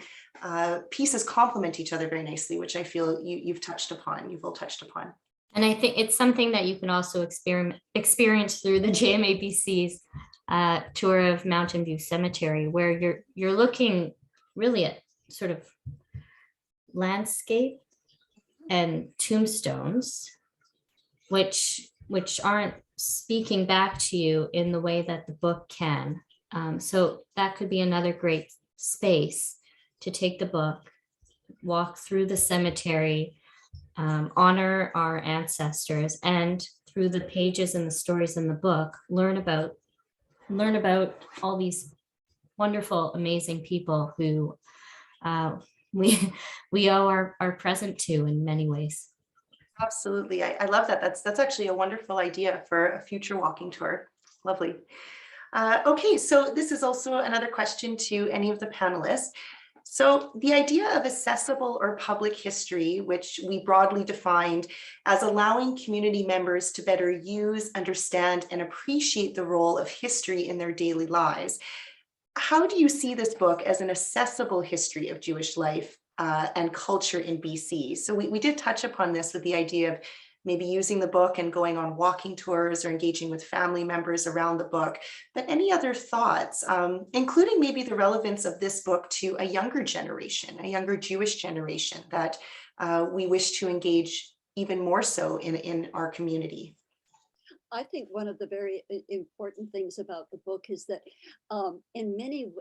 Speaker 3: pieces complement each other very nicely, which I feel you've all touched upon.
Speaker 5: And I think it's something that you can also experience through the JMABC's tour of Mountain View Cemetery, where you're looking really at sort of landscape and tombstones, which aren't speaking back to you in the way that the book can. So that could be another great space to take the book, walk through the cemetery, honor our ancestors, and through the pages and the stories in the book, learn about all these wonderful, amazing people who we owe our present to in many ways.
Speaker 3: Absolutely. I love that. That's actually a wonderful idea for a future walking tour. Lovely. Okay, so this is also another question to any of the panelists. So the idea of accessible or public history, which we broadly defined as allowing community members to better use, understand, and appreciate the role of history in their daily lives. How do you see this book as an accessible history of Jewish life and culture in BC? So we did touch upon this with the idea of maybe using the book and going on walking tours or engaging with family members around the book. But any other thoughts, including maybe the relevance of this book to a younger generation, a younger Jewish generation that we wish to engage even more so in our community?
Speaker 4: I think one of the very important things about the book is that in many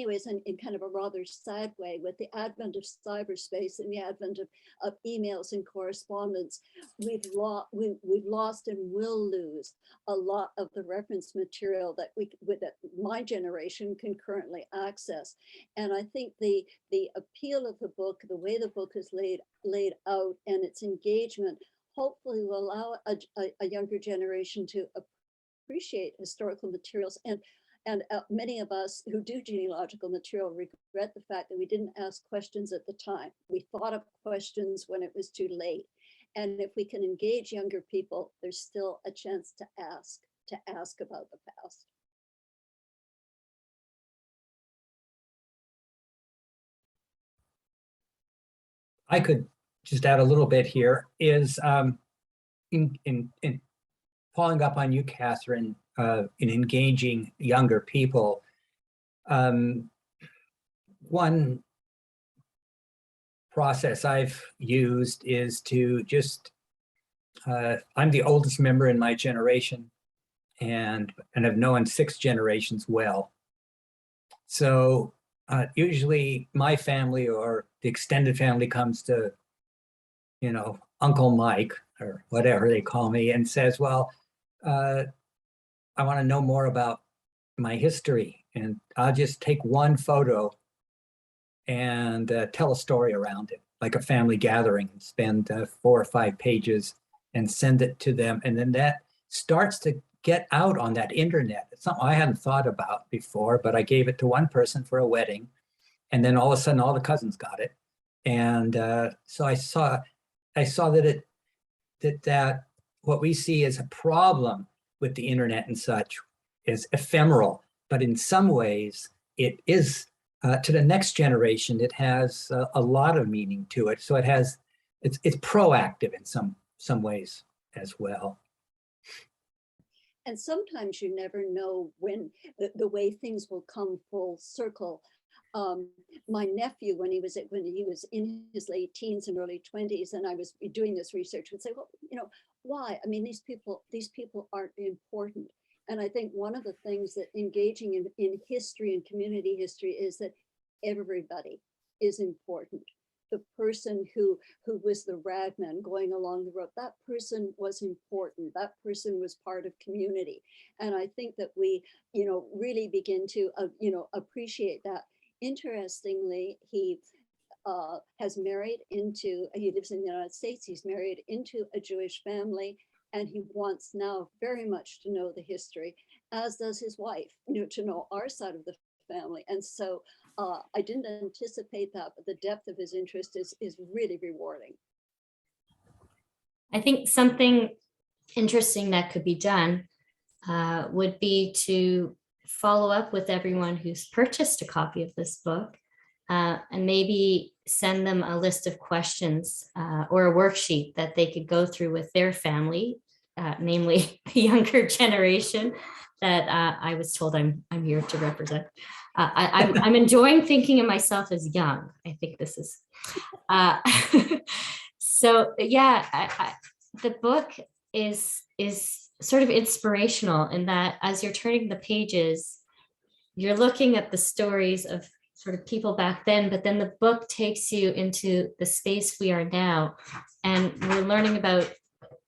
Speaker 4: ways, and in kind of a rather sad way, with the advent of cyberspace and the advent of emails and correspondence, we've lost and will lose a lot of the reference material that that my generation can currently access. And I think the appeal of the book, the way the book is laid out, and its engagement hopefully will allow a younger generation to appreciate historical materials. And many of us who do genealogical material regret the fact that we didn't ask questions at the time. We thought of questions when it was too late. And if we can engage younger people, there's still a chance to ask about the past.
Speaker 6: I could just add a little bit here, is in following up on you, Catherine, in engaging younger people. One process I've used is to just, I'm the oldest member in my generation, and have known 6 generations well. So usually my family or the extended family comes to, you know, Uncle Mike or whatever they call me, and says, well, I want to know more about my history. And I'll just take one photo and tell a story around it, like a family gathering, and spend 4 or 5 pages and send it to them. And then that starts to get out on that internet. It's something I hadn't thought about before, but I gave it to one person for a wedding. And then all of a sudden, all the cousins got it. And so I saw that that what we see as a problem with the internet and such is ephemeral, but in some ways it is to the next generation. It has a lot of meaning to it. So it's proactive in some ways as well.
Speaker 4: And sometimes you never know when the way things will come full circle. My nephew, when he was in his late teens and early 20s, and I was doing this research, would say, well, you know, why? I mean, these people aren't important. And I think one of the things that engaging in history and community history is that everybody is important. The person who was the ragman going along the road, that person was important. That person was part of community. And I think that we, you know, really begin to, appreciate that. Interestingly, he has married into, he lives in the United States, he's married into a Jewish family, and he wants now very much to know the history, as does his wife, you know, to know our side of the family. And so I didn't anticipate that, but the depth of his interest is really rewarding.
Speaker 5: I think something interesting that could be done would be to follow up with everyone who's purchased a copy of this book and maybe send them a list of questions or a worksheet that they could go through with their family, namely the younger generation that I was told I'm here to represent. I'm enjoying thinking of myself as young. I think this is so. Yeah, the book is sort of inspirational in that as you're turning the pages, you're looking at the stories of sort of people back then, but then the book takes you into the space we are now, and we're learning about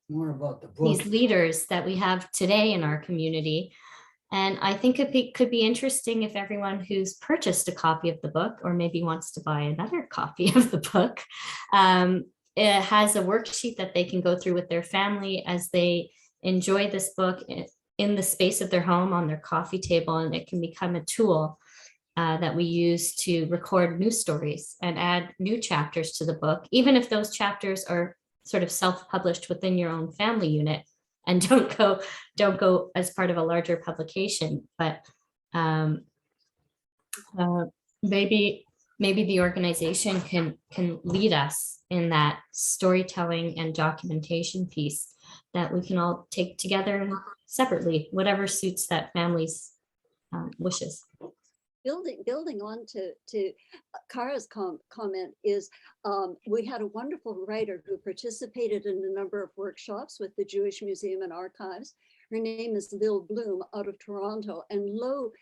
Speaker 6: More about the book.
Speaker 5: these leaders that we have today in our community. And I think it could be interesting if everyone who's purchased a copy of the book, or maybe wants to buy another copy of the book, it has a worksheet that they can go through with their family as they enjoy this book in the space of their home on their coffee table. And it can become a tool that we use to record new stories and add new chapters to the book, even if those chapters are sort of self-published within your own family unit and don't go as part of a larger publication. But maybe the organization can lead us in that storytelling and documentation piece that we can all take together separately, whatever suits that family's wishes.
Speaker 4: building on to Kara's comment is we had a wonderful writer who participated in a number of workshops with the Jewish Museum and Archives. Her name is Lil Bloom out of Toronto, and Lil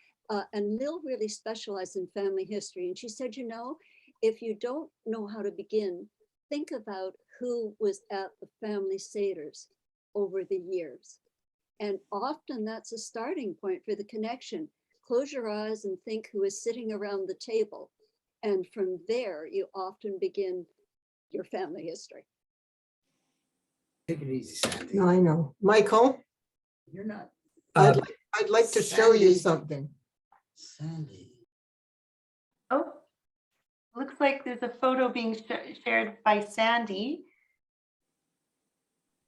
Speaker 4: really specialized in family history. And she said, you know, if you don't know how to begin, think about who was at the family seders over the years. And often that's a starting point for the connection. Close your eyes and think who is sitting around the table. And from there, you often begin your family history.
Speaker 7: Take it easy, Sandy.
Speaker 8: No, I know. Michael,
Speaker 7: You're not
Speaker 8: I'd like to show you
Speaker 7: Sandy.
Speaker 8: something.
Speaker 7: Sandy.
Speaker 3: Oh, looks like there's a photo being shared by Sandy.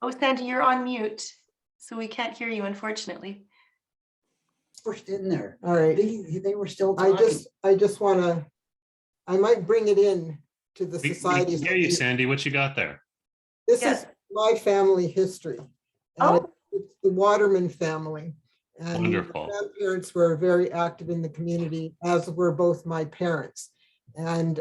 Speaker 3: Oh, Sandy, you're on mute, so we can't hear you, unfortunately.
Speaker 7: Pushed in there.
Speaker 8: All right.
Speaker 7: They were still
Speaker 8: I
Speaker 7: talking.
Speaker 8: just want to, I might bring it in to the
Speaker 2: We
Speaker 8: society.
Speaker 2: can hear you, Sandy. What you got there?
Speaker 8: This
Speaker 3: Yes.
Speaker 8: is my family history. And
Speaker 3: Oh,
Speaker 8: it's the Waterman family. And
Speaker 2: Wonderful.
Speaker 8: my grandparents were very active in the community, as were both my parents. And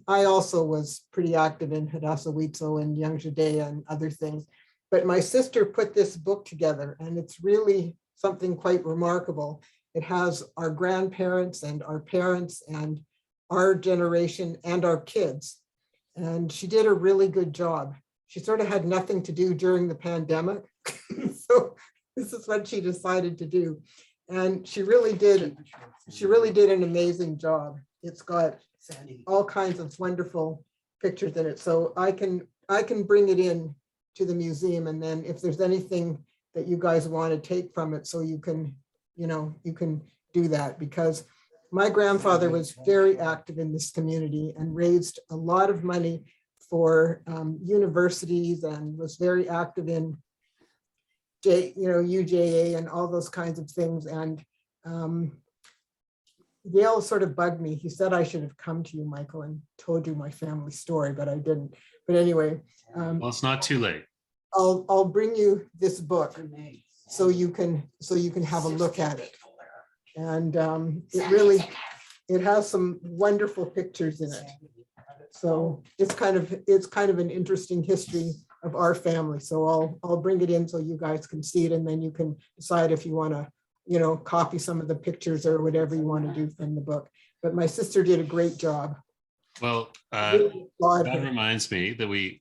Speaker 8: I also was pretty active in Hadassah Weitzel and Young Judea and other things. But my sister put this book together, and it's really something quite remarkable. It has our grandparents and our parents and our generation and our kids. And she did a really good job. She sort of had nothing to do during the pandemic. So this is what she decided to do. And she really did an amazing job. It's got
Speaker 7: Sandy.
Speaker 8: all kinds of wonderful pictures in it. So I can bring it in to the museum, and then if there's anything that you guys want to take from it, so you can do that, because my grandfather was very active in this community and raised a lot of money for universities, and was very active in UJA and all those kinds of things. And Yale sort of bugged me. He said I should have come to you, Michael, and told you my family story, but I didn't. But anyway,
Speaker 2: Well, it's not too late.
Speaker 8: I'll bring you this book so you can have a look at it. And it has some wonderful pictures in it. So it's kind of an interesting history of our family. So I'll bring it in so you guys can see it, and then you can decide if you want to, copy some of the pictures or whatever you want to do from the book. But my sister did a great job.
Speaker 2: Well,
Speaker 8: Really applaud
Speaker 2: that
Speaker 8: her.
Speaker 2: reminds me that we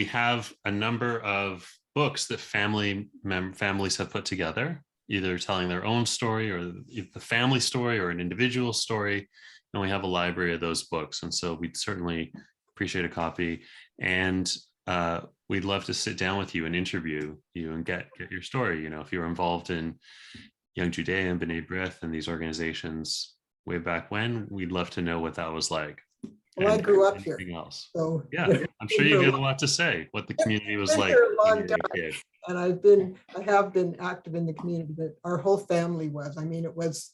Speaker 2: have a number of books that families have put together, either telling their own story or the family story or an individual story. And we have a library of those books. And so we'd certainly appreciate a copy. And we'd love to sit down with you and interview you and get your story. If you were involved in Young Judea and B'nai B'rith and these organizations way back when, we'd love to know what that was like.
Speaker 8: Well, I
Speaker 2: And
Speaker 8: grew up here.
Speaker 2: anything else.
Speaker 8: So
Speaker 2: Yeah, I'm sure you get a lot to say, what the community was
Speaker 8: Been
Speaker 2: like
Speaker 8: here a long
Speaker 2: when you were a kid.
Speaker 8: and I have been active in the community, but our whole family was. I mean, it was,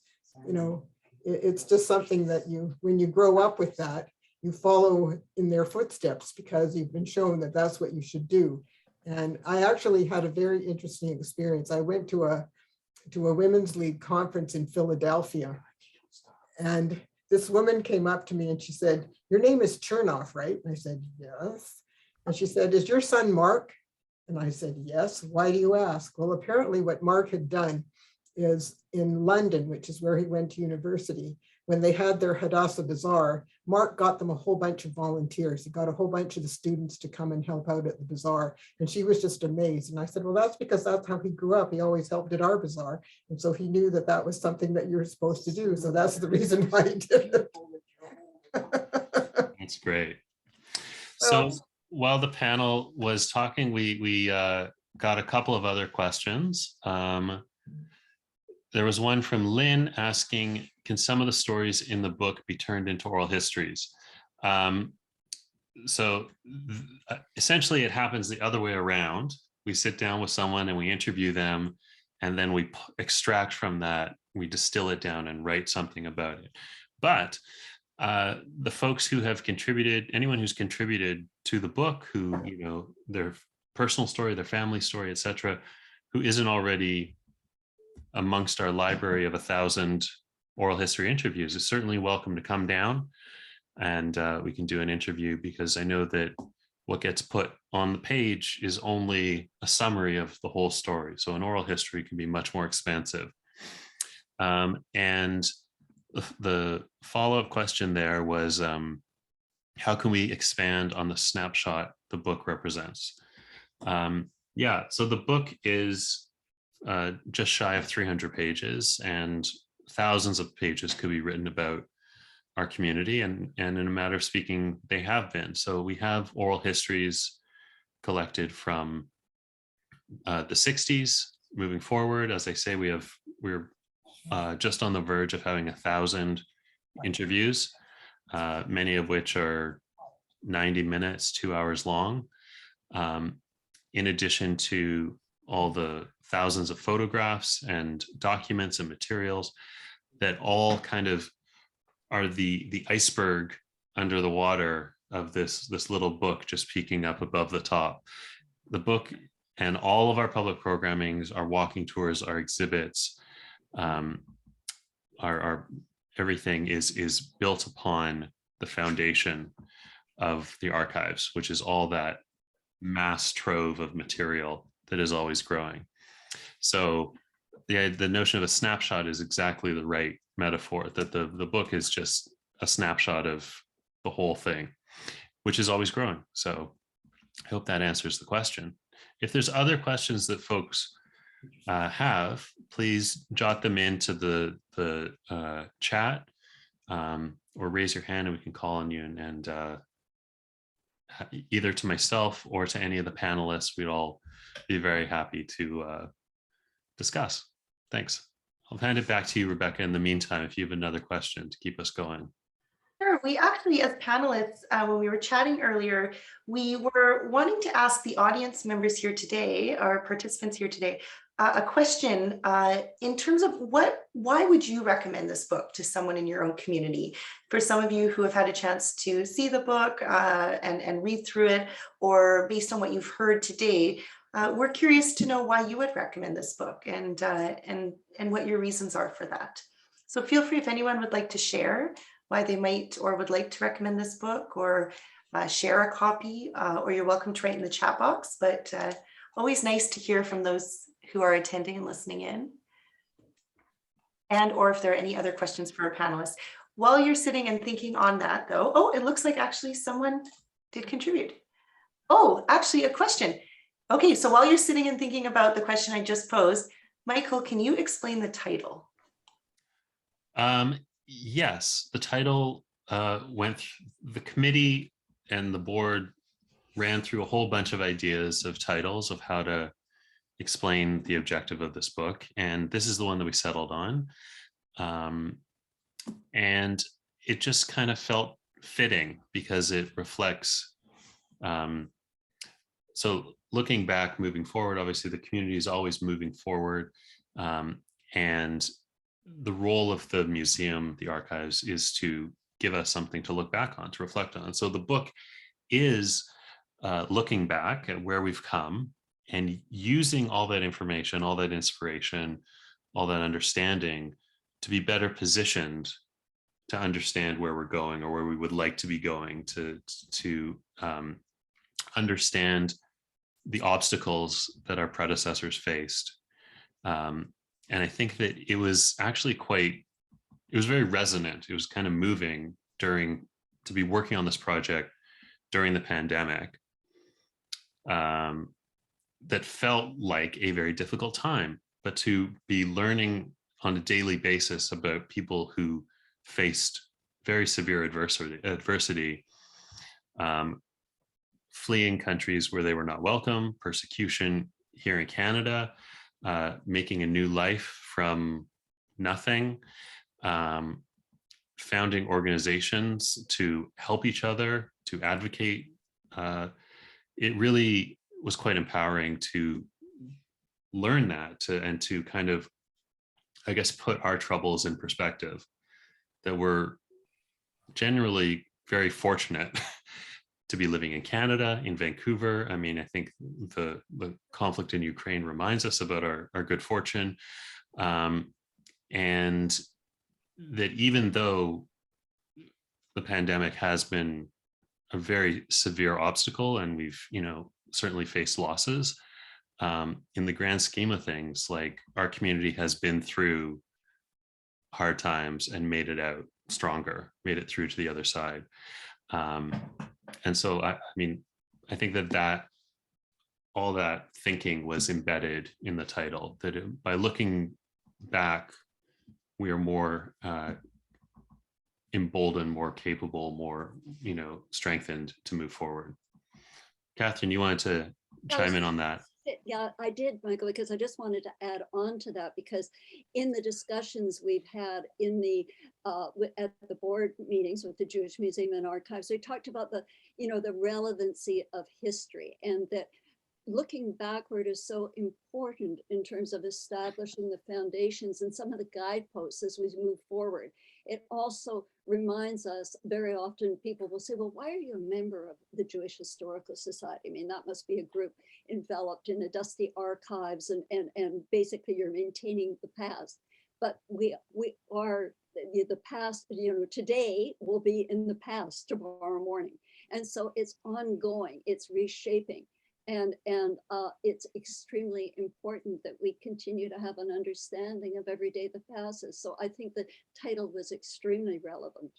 Speaker 8: it's just something that when you grow up with that, you follow in their footsteps because you've been shown that that's what you should do. And I actually had a very interesting experience. I went to a Women's League conference in Philadelphia, and this woman came up to me and she said, "Your name is Chernoff, right?" And I said, "Yes." And she said, "Is your son Mark?" And I said, "Yes." "Why do you ask?" Well, apparently what Mark had done is in London, which is where he went to university, when they had their Hadassah Bazaar, Mark got them a whole bunch of volunteers. He got a whole bunch of the students to come and help out at the bazaar. And she was just amazed. And I said, well, that's because that's how he grew up. He always helped at our bazaar. And so he knew that that was something that you're supposed to do. So that's the reason why he did it.
Speaker 2: That's great. So while the panel was talking, we got a couple of other questions. There was one from Lynn asking, can some of the stories in the book be turned into oral histories? Essentially it happens the other way around. We sit down with someone and we interview them, and then we extract from that, we distill it down and write something about it. But the folks who have contributed, anyone who's contributed to the book, who, their personal story, their family story, etc., who isn't already amongst our library of 1,000 oral history interviews is certainly welcome to come down, and we can do an interview, because I know that what gets put on the page is only a summary of the whole story. So an oral history can be much more expansive. And the follow-up question there was, how can we expand on the snapshot the book represents? Yeah, so the book is just shy of 300 pages, and thousands of pages could be written about our community, and in a matter of speaking, they have been. So we have oral histories collected from the 60s moving forward. As I say, we're just on the verge of having 1,000 interviews, many of which are 90 minutes, 2 hours long, in addition to all the thousands of photographs and documents and materials that all kind of are the iceberg under the water of this little book just peeking up above the top. The book and all of our public programmings, our walking tours, our exhibits, our everything is built upon the foundation of the archives, which is all that mass trove of material that is always growing. So the notion of a snapshot is exactly the right metaphor, that the book is just a snapshot of the whole thing, which is always growing. So I hope that answers the question. If there's other questions that folks have, please jot them into the chat, or raise your hand and we can call on you, and either to myself or to any of the panelists, we'd all be very happy to discuss. Thanks. I'll hand it back to you, Rebecca, in the meantime, if you have another question to keep us going.
Speaker 3: Sure. We actually, as panelists, when we were chatting earlier, we were wanting to ask the audience members here today, our participants here today, a question in terms of why would you recommend this book to someone in your own community? For some of you who have had a chance to see the book and read through it, or based on what you've heard today, we're curious to know why you would recommend this book, and what your reasons are for that. So feel free, if anyone would like to share why they might or would like to recommend this book, or share a copy, or you're welcome to write in the chat box. But always nice to hear from those who are attending and listening in. And or if there are any other questions for our panelists. While you're sitting and thinking on that though, oh, it looks like actually someone did contribute. Oh, actually a question. Okay, so while you're sitting and thinking about the question I just posed, Michael, can you explain the title?
Speaker 2: Yes, the title the committee and the board ran through a whole bunch of ideas of titles of how to explain the objective of this book, and this is the one that we settled on. And it just kind of felt fitting because it reflects, so looking back, moving forward, obviously the community is always moving forward, and the role of the museum, the archives, is to give us something to look back on, to reflect on. So the book is looking back at where we've come and using all that information, all that inspiration, all that understanding to be better positioned to understand where we're going or where we would like to be going, to understand the obstacles that our predecessors faced. And I think that it was actually it was very resonant. It was kind of moving to be working on this project during the pandemic. That felt like a very difficult time, but to be learning on a daily basis about people who faced very severe adversity, fleeing countries where they were not welcome, persecution here in Canada, making a new life from nothing, founding organizations to help each other, to advocate. It really was quite empowering to learn that, and to kind of, I guess, put our troubles in perspective, that we're generally very fortunate to be living in Canada, in Vancouver. I mean, I think the conflict in Ukraine reminds us about our good fortune. And that even though the pandemic has been a very severe obstacle and we've, certainly faced losses, in the grand scheme of things, like our community has been through hard times and made it out stronger, made it through to the other side. And so, I think that all that thinking was embedded in the title, that by looking back, we are more emboldened, more capable, more, strengthened to move forward. Catherine, you wanted to chime in on that?
Speaker 4: Yeah, I did, Michael, because I just wanted to add on to that, because in the discussions we've had in the at the board meetings with the Jewish Museum and Archives, we talked about the relevancy of history, and that looking backward is so important in terms of establishing the foundations and some of the guideposts as we move forward. It also reminds us, very often people will say, well, why are you a member of the Jewish Historical Society? I mean, that must be a group enveloped in the dusty archives and basically you're maintaining the past. But we are the past, today will be in the past tomorrow morning. And so it's ongoing, it's reshaping. And it's extremely important that we continue to have an understanding of every day that passes. So I think the title was extremely relevant.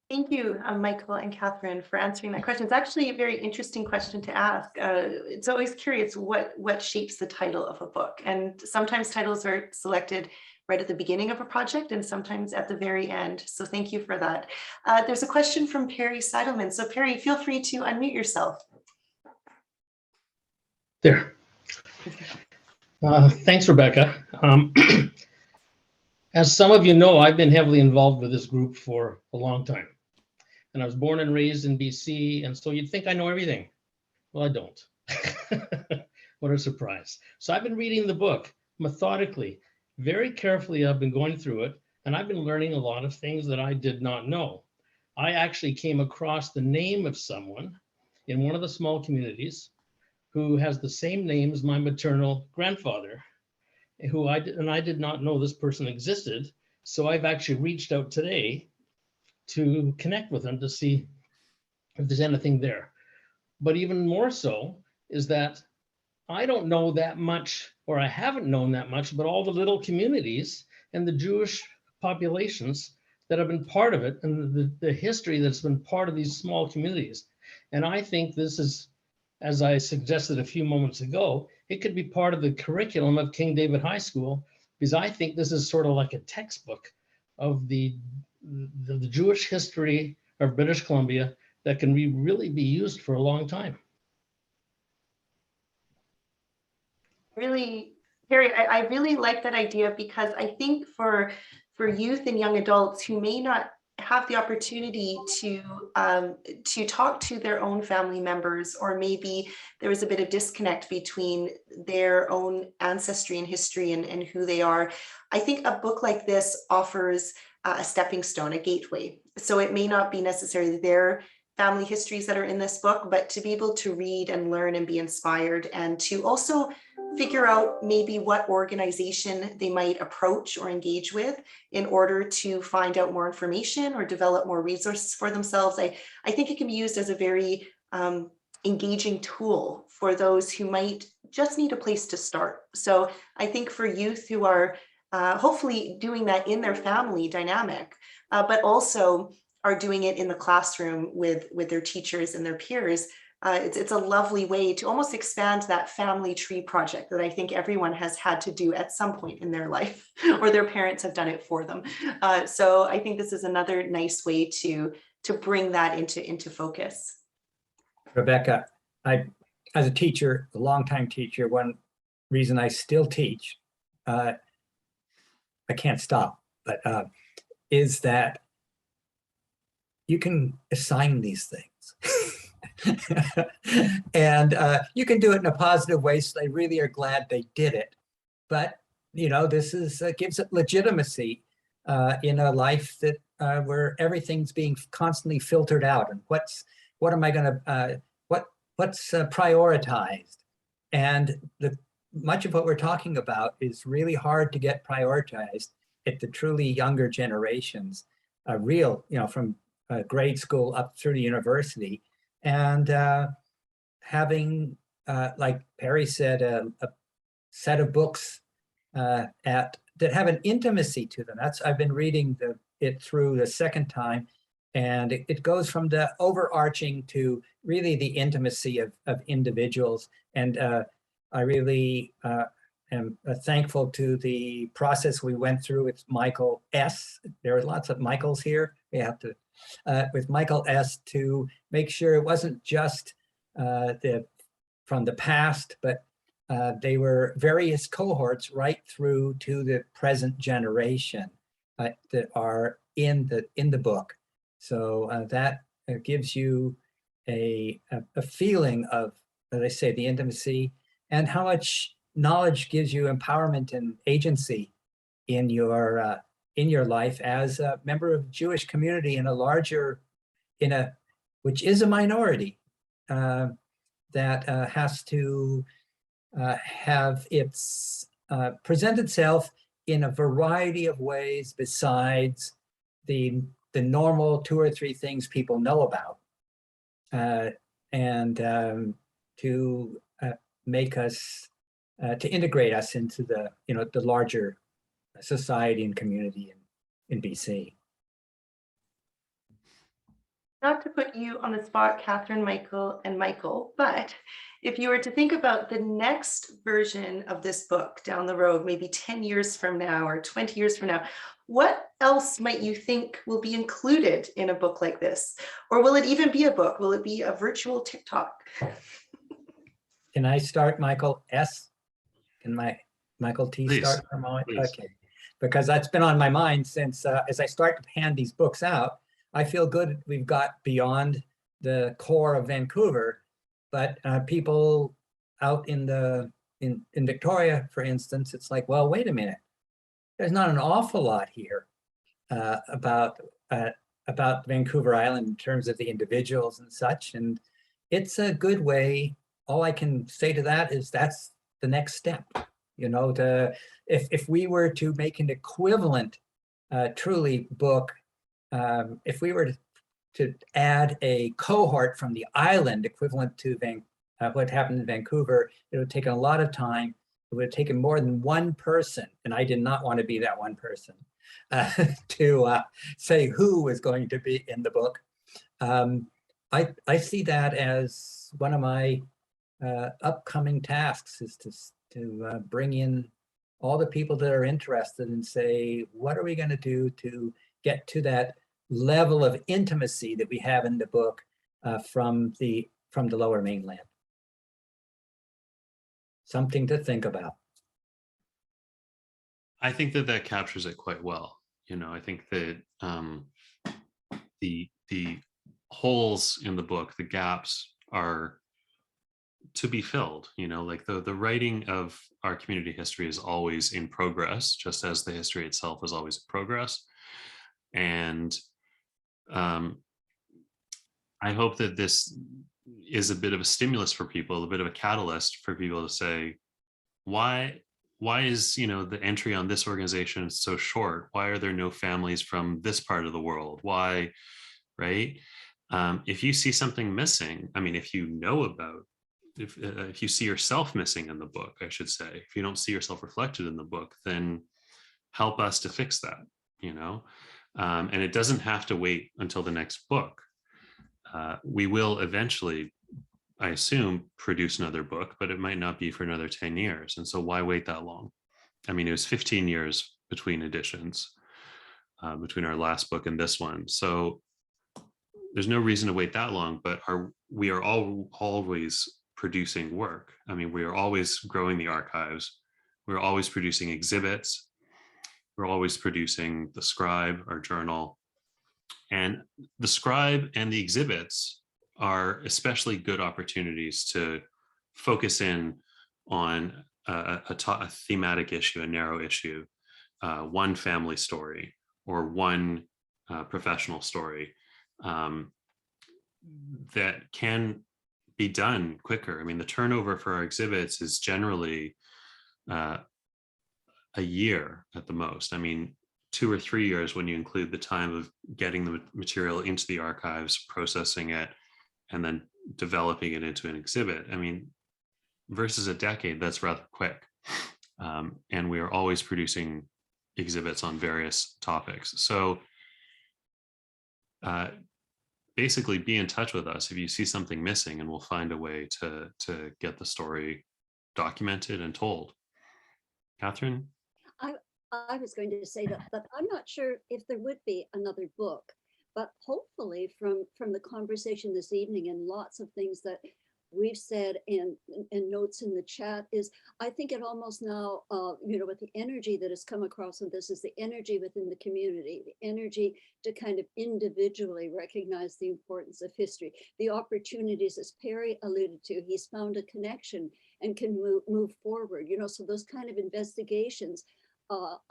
Speaker 3: Thank you, Michael and Catherine, for answering that question. It's actually a very interesting question to ask. It's always curious what shapes the title of a book. And sometimes titles are selected right at the beginning of a project and sometimes at the very end. So thank you for that. There's a question from Perry Seidelman. So Perry, feel free to unmute yourself.
Speaker 9: There. Thanks, Rebecca. As some of you know, I've been heavily involved with this group for a long time. And I was born and raised in BC, and so you'd think I know everything. Well, I don't. What a surprise. So I've been reading the book methodically, very carefully. I've been going through it, and I've been learning a lot of things that I did not know. I actually came across the name of someone in one of the small communities who has the same name as my maternal grandfather, who I did not know this person existed. So I've actually reached out today to connect with him to see if there's anything there. But even more so is that I don't know that much, or I haven't known that much, about all the little communities and the Jewish populations that have been part of it, and the history that's been part of these small communities. And I think this is, as I suggested a few moments ago, it could be part of the curriculum of King David High School, because I think this is sort of like a textbook of the Jewish history of British Columbia that can really be used for a long time.
Speaker 3: Really, Harry, I really like that idea, because I think for youth and young adults who may not have the opportunity to talk to their own family members, or maybe there was a bit of disconnect between their own ancestry and history and who they are, I think a book like this offers a stepping stone, a gateway. So it may not be necessarily their family histories that are in this book, but to be able to read and learn and be inspired, and to also figure out maybe what organization they might approach or engage with in order to find out more information or develop more resources for themselves. I think it can be used as a very engaging tool for those who might just need a place to start. So I think for youth who are hopefully doing that in their family dynamic, but also are doing it in the classroom with their teachers and their peers, it's a lovely way to almost expand that family tree project that I think everyone has had to do at some point in their life, or their parents have done it for them. So I think this is another nice way to bring that into focus.
Speaker 6: Rebecca, as a teacher, a longtime teacher, one reason I still teach, I can't stop, but is that you can assign these things. And you can do it in a positive way, so they really are glad they did it. But this is gives it legitimacy in a life that where everything's being constantly filtered out, and what am I going to what's prioritized, and much of what we're talking about is really hard to get prioritized at the truly younger generations, from grade school up through the university. And having, like Perry said, a set of books that have an intimacy to them. I've been reading it through the second time, and it goes from the overarching to really the intimacy of individuals. And I really am thankful to the process we went through with Michael S. There are lots of Michaels here. We have to, with Michael S. to make sure it wasn't just from the past, but they were various cohorts right through to the present generation that are in the book. So that gives you a feeling of, as I say, the intimacy, and how much knowledge gives you empowerment and agency in your life as a member of the Jewish community in a larger, which is a minority that has to have its present itself in a variety of ways besides the normal 2 or 3 things people know about, and to make us, to integrate us into the larger society and community in BC.
Speaker 3: Not to put you on the spot, Catherine, Michael, and Michael, but if you were to think about the next version of this book down the road, maybe 10 years from now or 20 years from now, what else might you think will be included in a book like this? Or will it even be a book? Will it be a virtual TikTok?
Speaker 6: Can I start, Michael S? Can Michael T
Speaker 2: Please,
Speaker 6: start for a moment?
Speaker 2: please.
Speaker 6: Okay, because that's been on my mind since as I start to hand these books out, I feel good we've got beyond the core of Vancouver, but people out in Victoria, for instance, it's like, well, wait a minute, there's not an awful lot here about Vancouver Island in terms of the individuals and such, and it's a good way. All I can say to that is that's the next step. If we were to make an equivalent truly book, if we were to add a cohort from the island equivalent to what happened in Vancouver, it would take a lot of time. It would have taken more than one person, and I did not want to be that one person, to say who was going to be in the book. I see that as one of my upcoming tasks, is to bring in all the people that are interested and say, what are we going to do to get to that level of intimacy that we have in the book from the Lower Mainland? Something to think about.
Speaker 2: I think that captures it quite well. I think that the holes in the book, the gaps, are to be filled. Like the writing of our community history is always in progress, just as the history itself is always in progress. And I hope that this is a bit of a stimulus for people, a bit of a catalyst for people to say, why is the entry on this organization so short? Why are there no families from this part of the world? Why, right? If you see something missing, if you know about, if you see yourself missing in the book, I should say, if you don't see yourself reflected in the book, then help us to fix that, and it doesn't have to wait until the next book. We will eventually, I assume, produce another book, but it might not be for another 10 years. And so why wait that long? It was 15 years between editions, between our last book and this one. So there's no reason to wait that long, but we are always producing work. We are always growing the archives. We're always producing exhibits. We're always producing the Scribe, our journal. And the Scribe and the exhibits are especially good opportunities to focus in on a thematic issue, a narrow issue, one family story or one professional story that can be done quicker. The turnover for our exhibits is generally a year at the most. I mean, 2 or 3 years when you include the time of getting the material into the archives, processing it, and then developing it into an exhibit. I mean, versus a decade, that's rather quick. And we are always producing exhibits on various topics. So basically be in touch with us if you see something missing, and we'll find a way to get the story documented and told. Catherine?
Speaker 4: I was going to say that I'm not sure if there would be another book, but hopefully from the conversation this evening and lots of things that we've said and notes in the chat is, I think it almost now, with the energy that has come across in this is the energy within the community, the energy to kind of individually recognize the importance of history, the opportunities, as Perry alluded to, he's found a connection and can move forward, so those kind of investigations,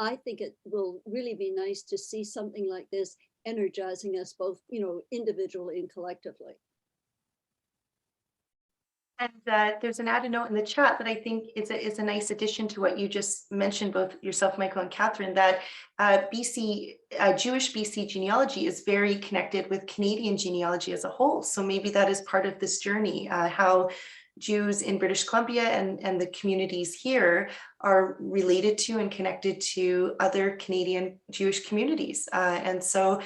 Speaker 4: I think it will really be nice to see something like this energizing us both, individually and collectively.
Speaker 3: And there's an added note in the chat that I think is a nice addition to what you just mentioned, both yourself, Michael, and Catherine, that Jewish BC genealogy is very connected with Canadian genealogy as a whole. So maybe that is part of this journey, how Jews in British Columbia and the communities here are related to and connected to other Canadian Jewish communities. And so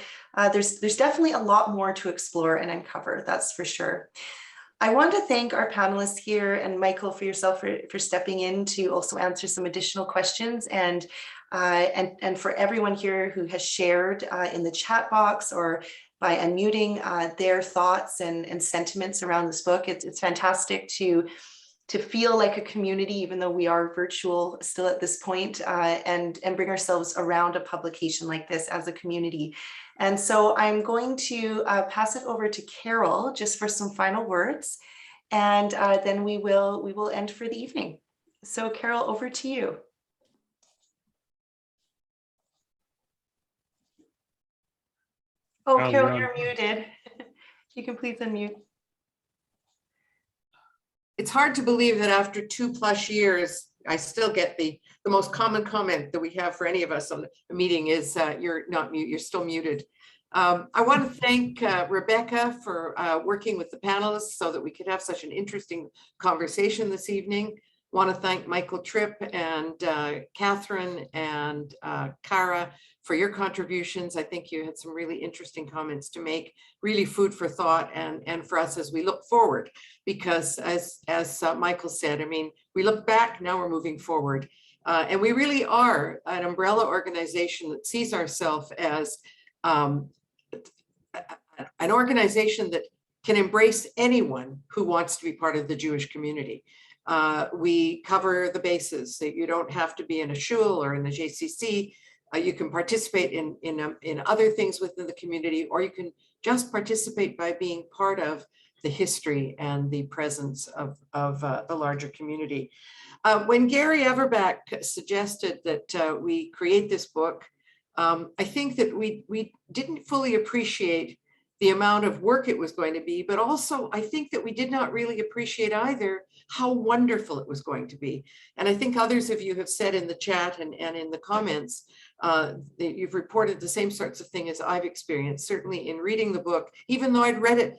Speaker 3: there's definitely a lot more to explore and uncover, that's for sure. I want to thank our panelists here, and Michael, for yourself for stepping in to also answer some additional questions, and for everyone here who has shared in the chat box or by unmuting their thoughts and sentiments around this book. It's fantastic to feel like a community, even though we are virtual still at this point, and bring ourselves around a publication like this as a community. And so I'm going to pass it over to Carol just for some final words, and then we will end for the evening. So Carol, over to you. Oh, Carol, you're muted. You can please unmute.
Speaker 1: It's hard to believe that after 2+ years, I still get the most common comment that we have for any of us on the meeting is you're not mute, you're still muted. I want to thank Rebecca for working with the panelists so that we could have such an interesting conversation this evening. I want to thank Michael Tripp and Catherine and Cara for your contributions. I think you had some really interesting comments to make, really food for thought and for us as we look forward, because as Michael said, I mean, we look back, now we're moving forward. And we really are an umbrella organization that sees ourselves as an organization that can embrace anyone who wants to be part of the Jewish community. We cover the bases that you don't have to be in a shul or in the JCC. You can participate in other things within the community, or you can just participate by being part of the history and the presence of the larger community. When Gary Everback suggested that we create this book, I think that we didn't fully appreciate the amount of work it was going to be, but also I think that we did not really appreciate either how wonderful it was going to be. And I think others of you have said in the chat and in the comments, that you've reported the same sorts of thing as I've experienced, certainly in reading the book, even though I'd read it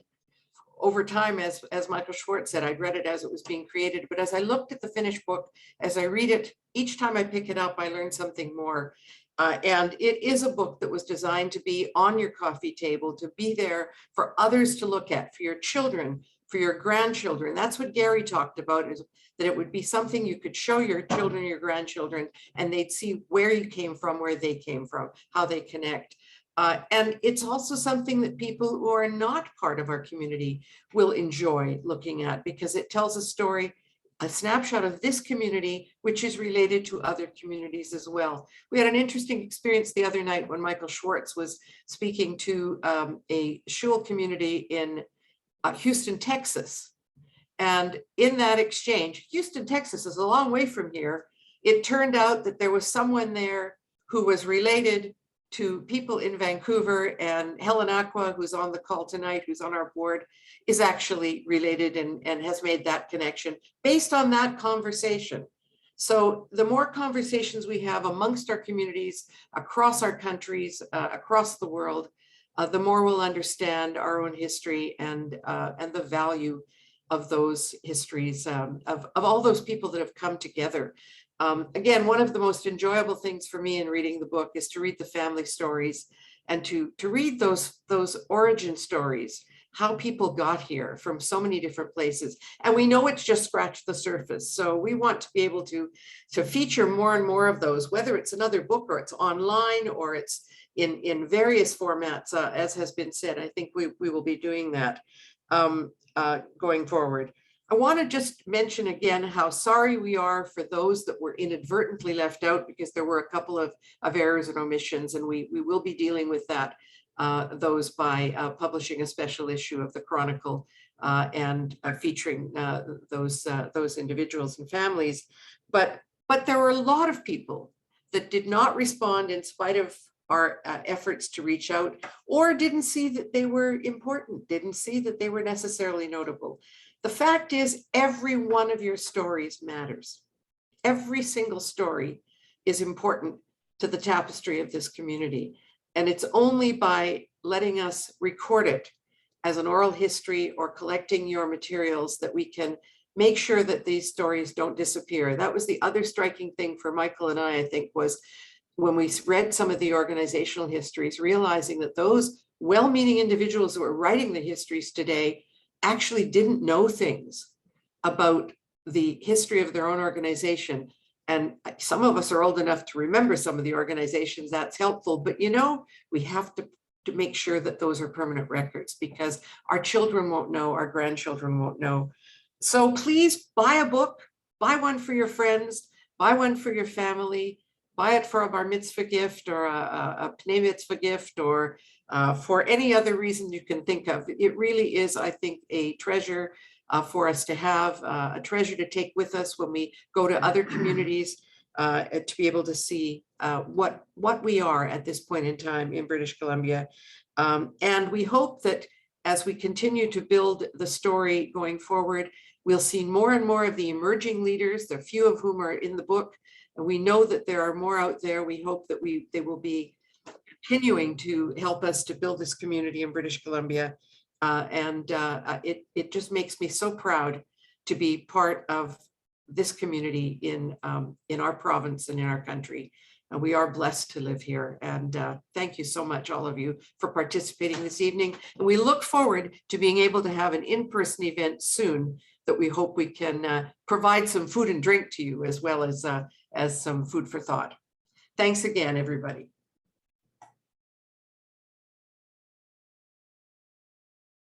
Speaker 1: over time, as Michael Schwartz said, I'd read it as it was being created. But as I looked at the finished book, as I read it, each time I pick it up, I learn something more. And it is a book that was designed to be on your coffee table, to be there for others to look at, for your children, for your grandchildren. That's what Gary talked about, is that it would be something you could show your children, your grandchildren, and they'd see where you came from, where they came from, how they connect. And it's also something that people who are not part of our community will enjoy looking at, because it tells a story, a snapshot of this community, which is related to other communities as well. We had an interesting experience the other night when Michael Schwartz was speaking to a shul community in Houston, Texas. And in that exchange, Houston, Texas is a long way from here. It turned out that there was someone there who was related to people in Vancouver, and Helen Aqua, who's on the call tonight, who's on our board, is actually related and has made that connection based on that conversation. So the more conversations we have amongst our communities, across our countries, across the world, the more we'll understand our own history and the value of those histories, of all those people that have come together. Again, one of the most enjoyable things for me in reading the book is to read the family stories and to read those origin stories, how people got here from so many different places. And we know it's just scratched the surface. So we want to be able to feature more and more of those, whether it's another book or it's online or it's in various formats, as has been said. I think we will be doing that going forward. I want to just mention again how sorry we are for those that were inadvertently left out, because there were a couple of errors and omissions, and we will be dealing with that, those by publishing a special issue of the Chronicle and featuring those individuals and families. But there were a lot of people that did not respond in spite of our efforts to reach out, or didn't see that they were important, didn't see that they were necessarily notable. The fact is, every one of your stories matters. Every single story is important to the tapestry of this community. And it's only by letting us record it as an oral history or collecting your materials that we can make sure that these stories don't disappear. That was the other striking thing for Michael and I think, was when we read some of the organizational histories, realizing that those well-meaning individuals who are writing the histories today actually didn't know things about the history of their own organization. And some of us are old enough to remember some of the organizations. That's helpful, but we have to make sure that those are permanent records, because our children won't know, our grandchildren won't know. So please buy a book, buy one for your friends, buy one for your family, buy it for a bar mitzvah gift or a pnei mitzvah gift, or for any other reason you can think of. It really is, I think, a treasure for us to have, a treasure to take with us when we go to other communities, to be able to see what we are at this point in time in British Columbia. And we hope that as we continue to build the story going forward, we'll see more and more of the emerging leaders, the few of whom are in the book. And we know that there are more out there. We hope that they will be continuing to help us to build this community in British Columbia. It just makes me so proud to be part of this community in our province and in our country. And we are blessed to live here. And thank you so much, all of you, for participating this evening. And we look forward to being able to have an in-person event soon that we hope we can provide some food and drink to you, as well as some food for thought. Thanks again, everybody.